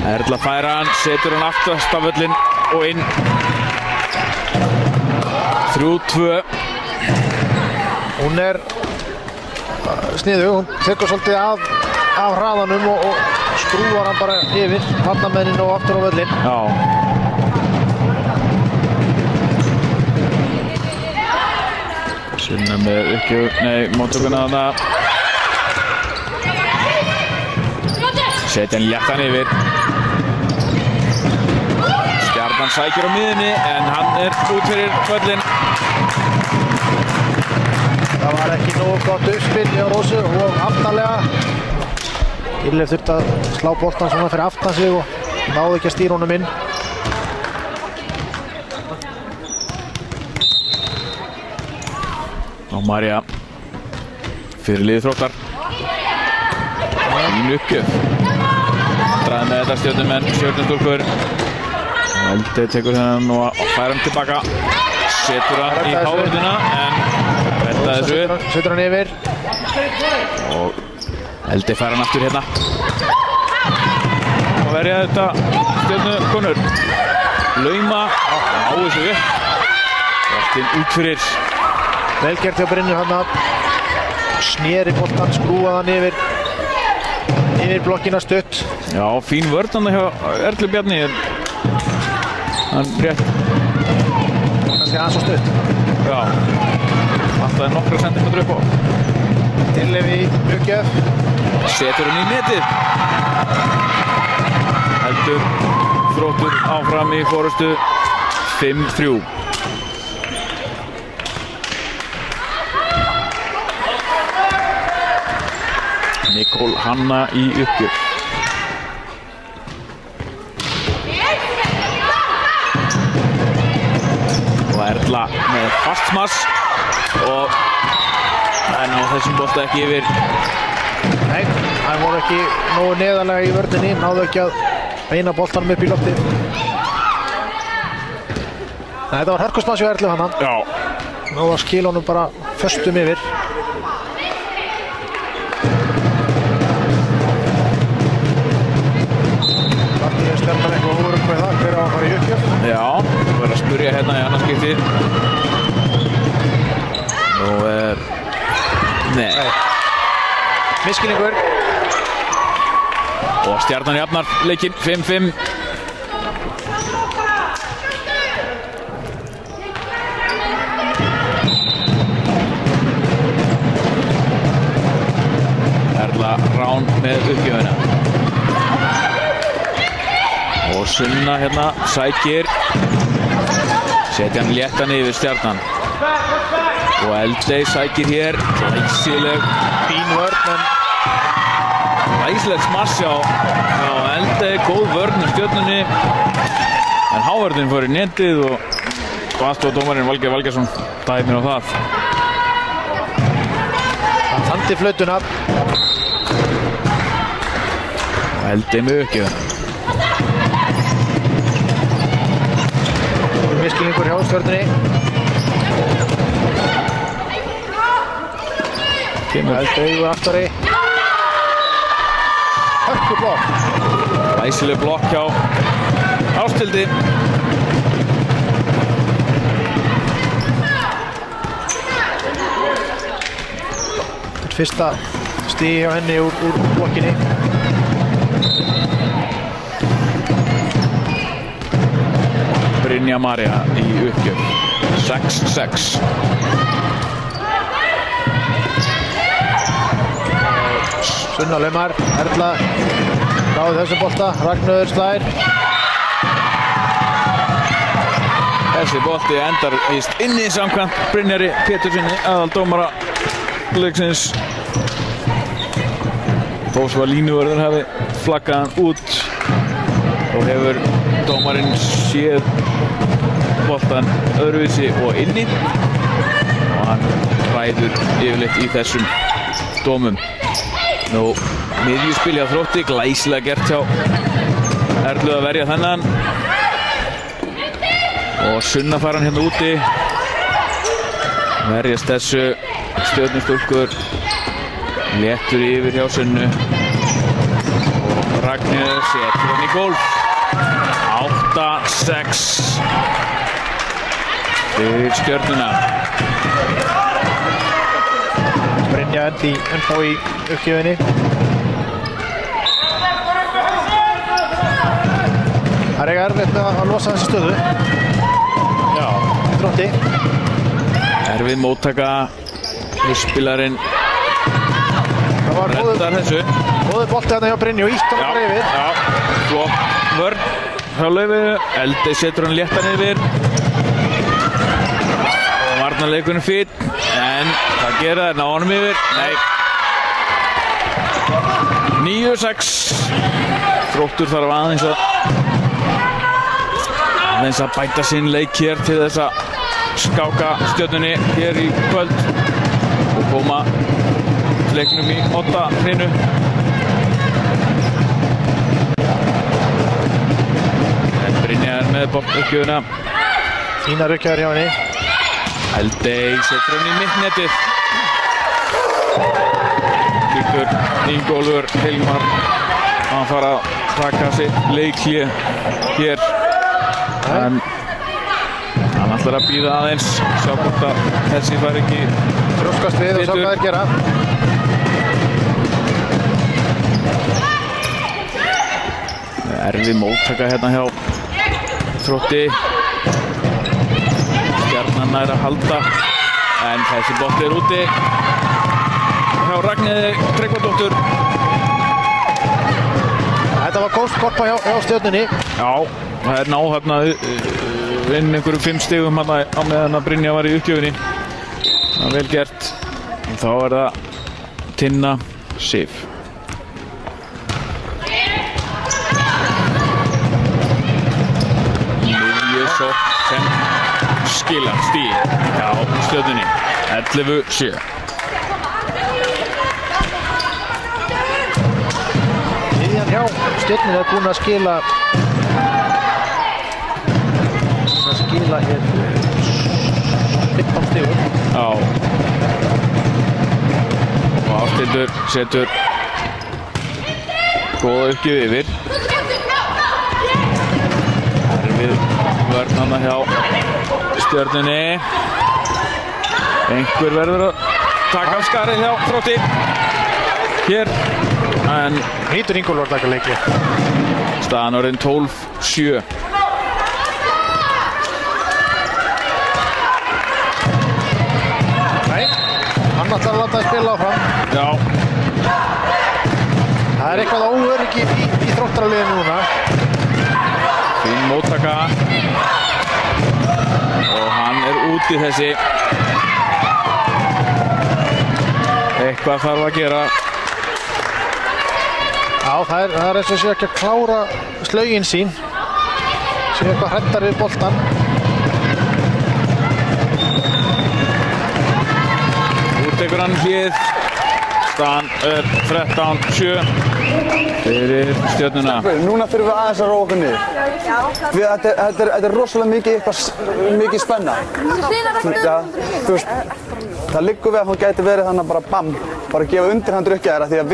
Erla færa hann, setur hann aftast af völlinn og inn. 3-2. Hún er sniðug, hún tekur svolítið af hraðanum og skrúar hann bara yfir varnarmenninu og aftur á völlinn. Já. Sunna með móttökuna þarna. Setja hann léttan yfir. Stjarnan sækir á miðunni en hann er út fyrir völlinn. Það var ekki nógu gott uppspil hjá Rósu og aftanlega. Dýrleif þurfti að slá boltan svona fyrir aftan sig og náði ekki að stýra honum inn. Og María fyrir liðið Þróttar. Fín uppgjöf. Draði með þetta stjörnumenn, stjörnustúlkur. Eldey tekur hennan og fær hann tilbaka. Setur hann í hávörðina en redda þessu. Setur hann yfir. Og Eldey fær hann aftur hérna. Og verja þetta stjörnukonur. Lauma á þessu upp. Boltinn út fyrir. Velgert hjá Brynju hann. Sneri boltan, skrúaði hann yfir blokkina stutt. Já, fín vörn hann hjá Erlu Bjarni. Hann rétt. Kannski aðeins og stutt. Já. Vantaði nokkra sentimeter upp á. Dýrleif í uppgjöf. Setur hann í netið. Heldur Þróttur áfram í forystu 5-3. Nikól Hanna í uppgjöf. Og Erla Erla með fastmass og það ná þessum bolta ekki yfir. Nei, það voru ekki nógu neðarlega í vörninni, náðu ekki að beina boltanum upp í loftið. Nei, þetta var hörkusmass hjá Erlu hana. Já. Náðu að skila honum bara föstum yfir. Martin Stjarnan eitthvað óörugg með það, hver á að fara í uppgjöf? Já, þú verður að spurja hérna í annars skipti. Nú Nei. Misskilningur. Og Stjarnan jafnar leikinn 5-5. Erla Rán með uppgjöfuna. Og Sunna hérna sækir. Setja hann léttan yfir Stjarnan. Og Eldey sækir hér. Glæsileg. Fín vörn, en Glæsilegt smass hjá Eldey. Góð vörn af Stjörnunni. En hávörðin fór í netið og aðstoðardómarinn Valgeir Valgeirsson dæmir á það. hann þandi flautuna. Eldey með uppgjöfuna. Misskilningur hjá Stjörnunni. Eldey og aftari. Hörku blokk. Glæsileg blokk hjá Ásthildi. Fyrsta stigi hjá henni úr blokkinni. Brynja María í uppgjöf. 6-6. Sunna laumar, Erla náði þessum bolta, Ragnheiður slær. Þessi bolti endar víst inni samkvæmt Brynjari Pétursinni, aðaldómara leiksins. Þó svo að línuvörður hafi flaggað hann út og hefur dómarinn séð boltan öðruvísi og inni og hann ræður yfirleitt í þessum dómum. Nú, miðjuspil hjá Þrótti, glæsilega gert hjá Erlu að verja þennan. Og Sunna fara hann hérna úti. Verjast þessu Stjörnustúlkur. Léttur yfir hjá Sunnu. Og Ragnheiður setur hann í gólf. 8-6 fyrir Stjörnuna. Brynja ennþá í uppgjöfinni. Það er erfitt með að losa þessi stöðu. Já. Þrótti. Erfið móttaka. Spilarinn rettar þessu. Góður bolti hérna hjá Brynju og ítt hann bara yfir. Já, flott vörn hjá Laufeyju. Eldey setur hann léttan yfir. Og varnarleikurinn fínn. En hvað gera þeir? Ná honum yfir? Nei. 9-6. Þróttur þarf aðeins að bæta sinn leik hér til þess að skáka Stjörnunni hér í kvöld og koma leiknum í 8 hrinu. En Brynja með uppgjöfuna. Fínar uppgjöfur hjá henni. Eldey setur hann í mittnetið. Líkur Ingólfur Hilmar að fara að taka sitt leikhlé hér. En hann ætlar að bíða aðeins, sjá hvort að þessi fær ekki þrjóskast við og sjá hvað þeir gera. Erfið móttaka hérna hjá Þrótti. Stjarnan nær að halda en þessi bolti er úti hjá Ragnheiði Tryggvadóttur. Þetta var góð skorpa hjá Stjörnunni. Já, það er náð hérna inn einhverjum 5 stigum hérna á meðan að Brynja var í uppgjöfinni. Það er vel gert. Og þá er það Tinna Sif. Miðjusókn sem skila stíi hjá Stjörnunni 11-7. Miðjan hjá Stjörnunni búin að skila hér 15 stigum. Já. Og Ásthildur setur góða uppgjöf yfir. Við vörnana hjá Stjörnunni. Einhver verður að taka af skarið hjá Þrótti hér, en Nýtur Ingólfur taka leikli. staðan orðin 12-7. Nei, hann ætlar að láta að spila áfram. Já, Það er eitthvað óöryggi í Þróttaraliðinu núna. fín móttaka og hann er úti þessi. Eitthvað þarf að gera. Já, það er eins og sé ekki að klára slaugin sín. Sé eitthvað hræddar við boltan. Úttekur hann hlið. Staðan er 13-7 fyrir Stjörnuna. Núna þurfum við aðeins að róa okkur niður. Þetta er rosalega mikið spenna. Já, þú veist, það liggur við að hún gæti verið þannig að bara bam, bara gefa undirhandur ekki að því að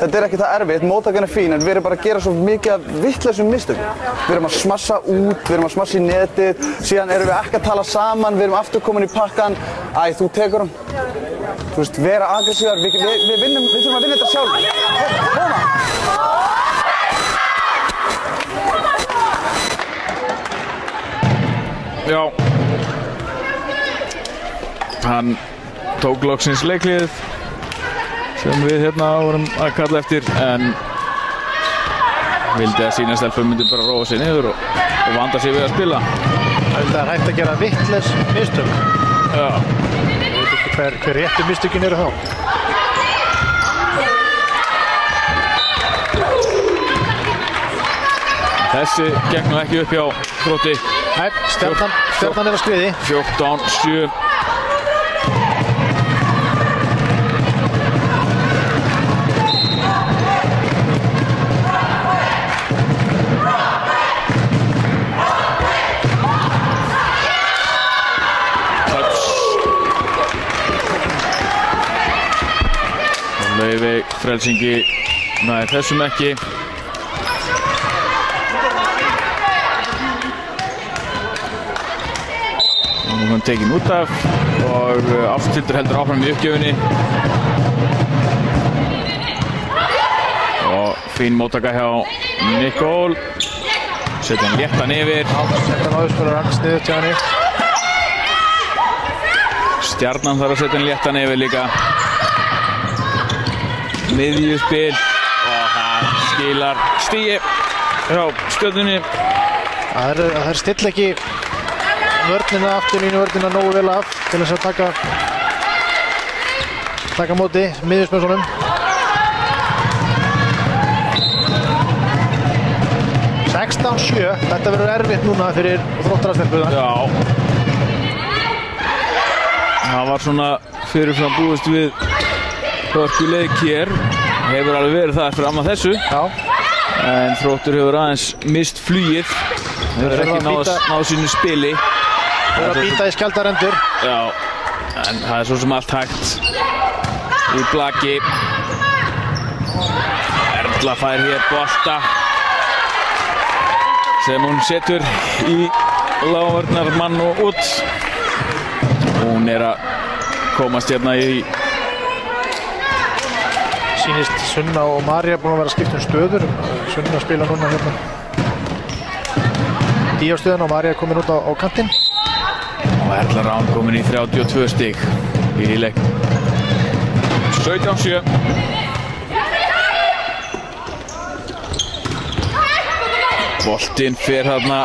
þetta er ekki það erfitt, móttakan er fín, en við erum bara að gera svo mikið af vitlausum mistökum. Við erum að smassa út, við erum að smassa í netið, síðan erum við ekki að tala saman, við erum aftur komin í pakkan, þú tekur hann. Þú veist, vera aggressívar, við þurfum að vinna þetta sjálf. Koma! Já. Hann tók loksins leikliðið sem við hérna vorum að kalla eftir, en vildi að sína stelpur myndi bara róa sig niður og vanda sig við að spila. Það er hægt að gera vitlaus mistök. Já. Ég veit ekki hver réttu mistökin eru þá. Þessi gekk nú ekki upp hjá Þrótti. Nei, stjarnan er á skriði. 14-7. Laufey Frelsingi næði þessum ekki. Nú hann tekinn út af og Ásthildur heldur áfram í uppgjöfinni. Og fín móttaka hjá Nikól. Setja hann léttan yfir. Setja hann áðurspölar hans niður til henni. Stjarnan þarf að setja hann léttan yfir líka. Miðjuspil og það skilar stigi hjá Stjörnunni. Það er still ekki vörnina, afturlínu vörnina nógu vel af til þess að taka móti miðjuspilsunum. Þetta verður erfitt núna fyrir Þróttarastelpuna. Já. Það var svona fyrirfram búist við hörkuleik hér. Hefur alveg verið það fram að þessu. Já. En Þróttur hefur aðeins mist flugið. Hefur ekki náð sínu spili. Hefur að býta í skjaldarendur. Já. En það er svo sem allt hægt í blaki. Erla fær hér bolta sem hún setur í lágvörnarmann og út. Hún er að komast hérna í. Sýnist Sunna og María búin að vera að skipta stöður. Sunna spila núna hérna 10 stöðun og María komin út á kantinn. Og Erla Rán komin í 32 stig í leik. 17-7. Boltinn fer hérna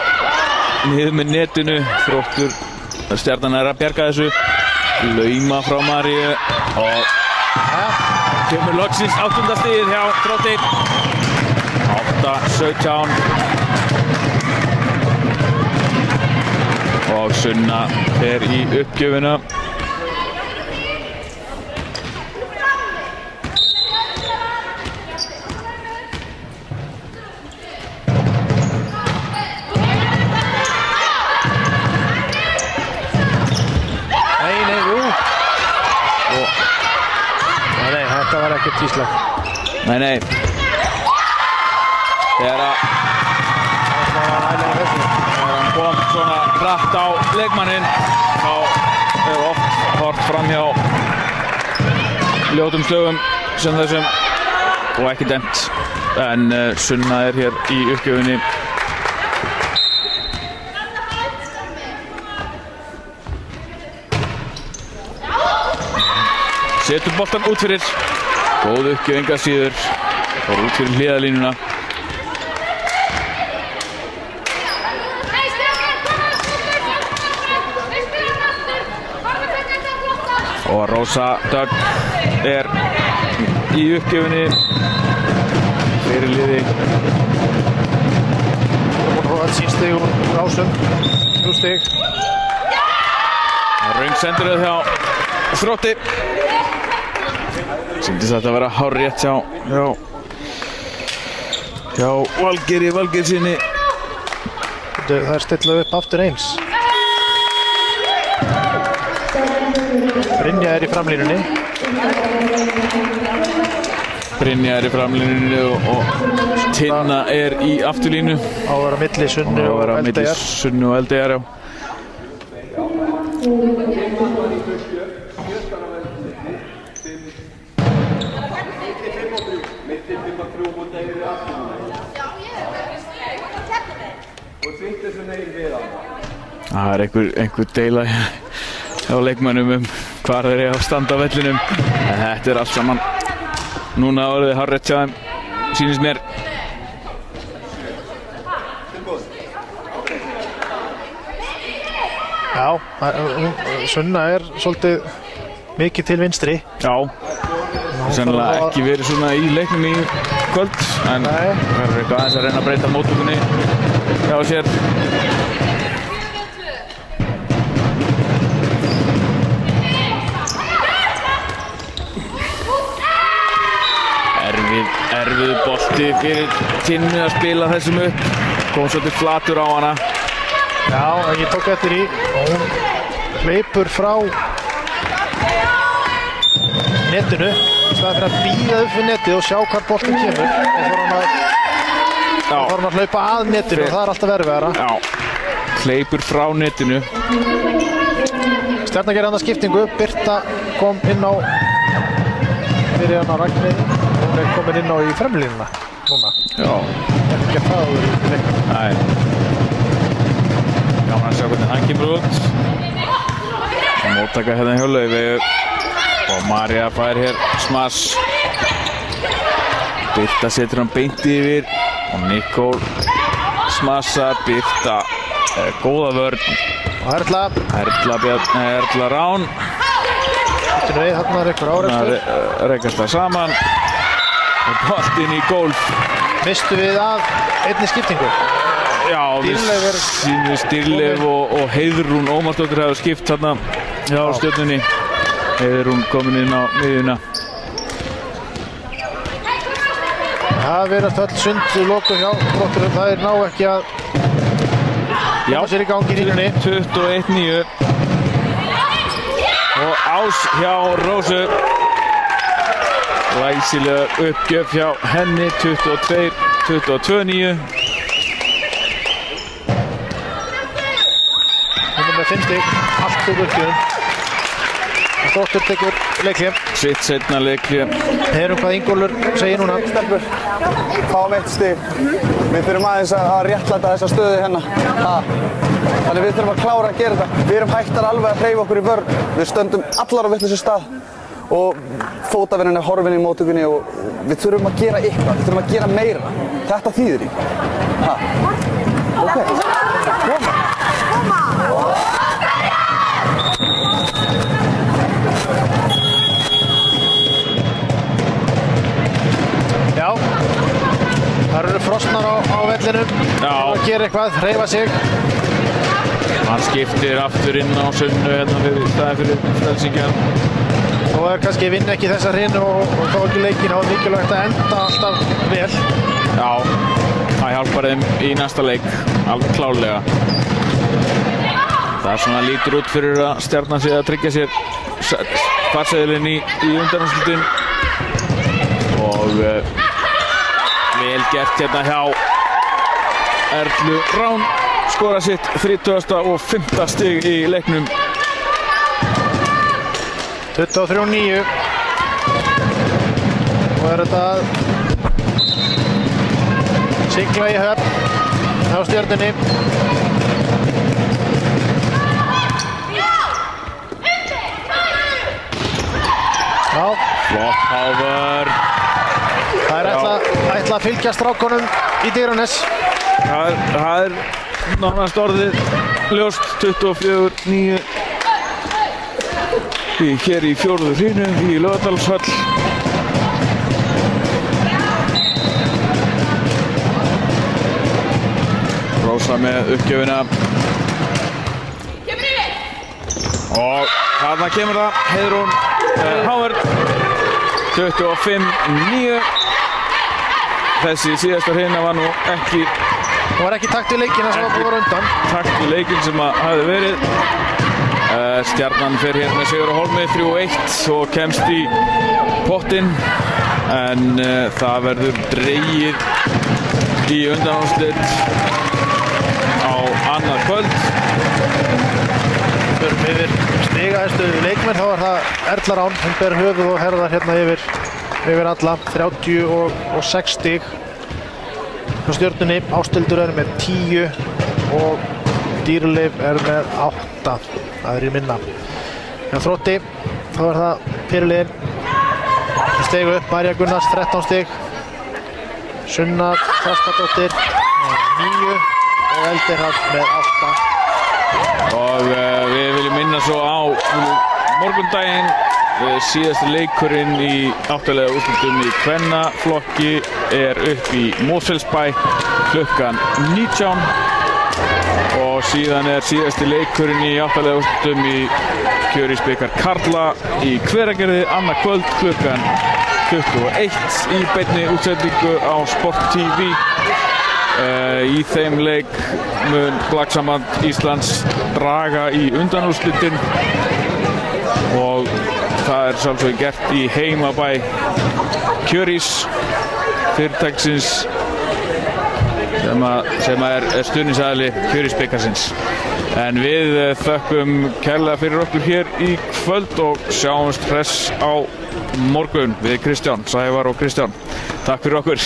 niður með netinu. Þróttur Stjarnan er að bjarga þessu. Lauma frá Maríu og kemur loksins 8. stigið hjá Þrótti. 8-17. og Sunna fer í uppgjöfuna. Þetta var ekkert tíslag. Nei. Þegar hann kom svona hratt á leikmanninn þá hefur oft hort fram hjá ljótum slögum sem þessum og ekki dæmt. En Sunna er hér í uppgjöfinni. Setur boltan út fyrir. Góð uppgjöf enga síður. Fór út fyrir hliðarlínuna. Og Rósa Dögg er í uppgjöfinni. Fyrir liði. Það búið að fá sín stig úr Rásum. 3 stig. Röngsenduruð hjá Þrótti. Sýndist þetta að vera hárrétt hjá Valgeiri Valgeirssyni. Það er stillað upp aftur eins. Brynja er í framlínunni. Og Tinna er í afturlínu. Á að vera milli Sunnu og Eldeyjar. Það er einhver deila hjá leikmönnum hvar þeir eru að standa á vellinum. En þetta er allt saman núna orðið hárrétt hjá þeim, sýnist mér. Já, Sunna er svolítið mikið til vinstri. Já, sennilega ekki verið svona í leiknum í kvöld, en það er eitthvað aðeins að reyna að breyta móttökunni hjá sér. Erfið bolti fyrir Tinnu að spila þessum upp. Kom svolítið flatur á hana. Já, ég tók eftir í og hún hleypur frá netinu í staðinn fyrir að bíða upp við netið og sjá hvar boltin kemur. Þá þarf hann að hlaupa að netinu og það er alltaf erfiðara. Já, hleypur frá netinu. Stjarnan gerir annað skiptingu. Birta kom inn á fyrir hana Ragnheiði. Hún er komin inn á í fremlínuna núna. Já. Ekki það áður í leiknum. Nei. Gaman að sjá hvernig hann kemur út. Og móttaka hérna hjá Laufeyju. Og María fær hér smass. Birta setur hann beint yfir. Og Nikól smassar. Birta góða vörn. Og Erla Rán. Þarna er einhver árekstur. Rekast það saman. Og boltinn í gólf. Mistu við að einni skiptingu. Já, Styrleif og Heiðrún Ómarsdóttir hefur skipt þarna hjá Stjörnunni. Heiðrún komin inn á miðjuna. Það verðast öll sund lokuð hjá Þrótturum. Það er ná ekki að koma sér í gangi í línunni. 21-9. Og ás hjá Rósu. Glæsilega uppgjöf hjá henni. 22-9. Hún er með 5 stig, allt úr uppgjöfum. Þróttur tekur leikhlé. Sitt seinna leikhlé. Heyrum hvað Ingólfur segir núna. Stelpur, fáum 1 stig. Við þurfum aðeins að réttlæta þessa stöðu hérna. Þannig við þurfum að klára að gera þetta. Við erum hættar alveg að hreyfa okkur í vörn. Við stöndum allar á vitlausum stað. Og fótavinnan er horfin í móttökunni og við þurfum að gera eitthvað. Við þurfum að gera meira. Þetta þýðir í. Ok, koma. Já, það eru frosnar á vellinum. Já. Það gera eitthvað, hreyfa sig. Hann skiptir aftur inn á Sunnu hérna fyrir staði fyrir Frelsingjar. Þó kannski vinna ekki þessa hrinu og fá ekki leikinn, þá mikilvægt að enda alltaf vel. Já, það hjálpar þeim í næsta leik, alveg klárlega. Það svona lítur út fyrir að Stjarnan sé að tryggja sér farseðilinn í undanúrslitin. Og vel gert hérna hjá Erlu Rán. Skora sitt 30. og 5. stig í leiknum. 23-9. Og þetta sigla í höfn á Stjörnunni. Já. Flott Hávar. Það ætla að fylgja strákunum í Digranes. Það er nánast orðið ljóst. 24-9 hér í 4. hrínu í Laugardalshöll. Rósa með uppgjöfina. Og þarna kemur það, Heiðrún Hávar. 25-9. Þessi síðasta hrina var nú ekki... Það var ekki takt í leikina sem var búið undan. Takt í leikin sem að hafði verið. Stjarnan fer hér með Sigur á Hólmi 3-1 og kemst í pottinn. En það verður dregið í undanúrslit á annað kvöld. Förum yfir stigahæstu leikmenn, þá var það Erla Rán. Hún ber höfuð og herðar hérna yfir alla. 36 stig. Hjá Stjörnunni, Ásthildur er með 10 og Dýrleif er með 8. Það er í minna. Hjá Þrótti, þá er það fyrirliðin. Það stegu upp, Marja Gunnars 13 stig. Sunna Þrastardóttir með 9 og Eldirhald með 8. Og við viljum minna svo á morgundaginn. Síðasti leikurinn í 8-liða úrslitum í kvennaflokki er upp í Mosfellsbæ klukkan 19. Og síðan er síðasti leikurinn í 8-liða úrslitum í Kjörís-bikar karla í Hveragerði annað kvöld klukkan 21 í beinni útsendingu á Sport TV. Í þeim leik mun Blakksamband Íslands draga í undanúrslitin og það er sjálfsög gert í heimabæ Kjörís fyrirtæksins sem er stuðningsaðili Kjörís-bikarsins. En við þökkum kærlega fyrir okkur hér í kvöld og sjáumst hress á morgun við Kristján, Sævar og Kristján. Takk fyrir okkur.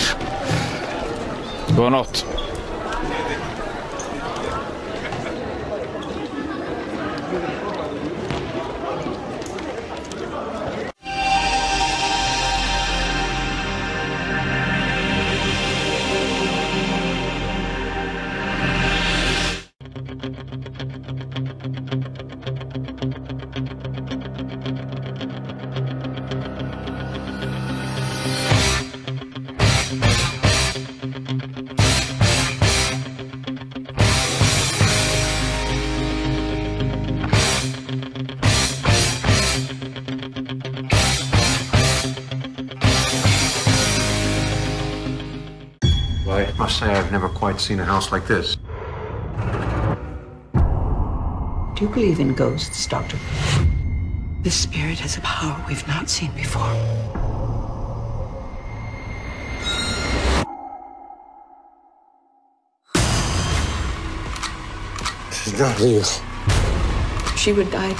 Góða nótt. I must say I've never quite seen a house like this. Do you believe in ghosts, Doctor? This spirit has a power we've not seen before. This is not real. She would die.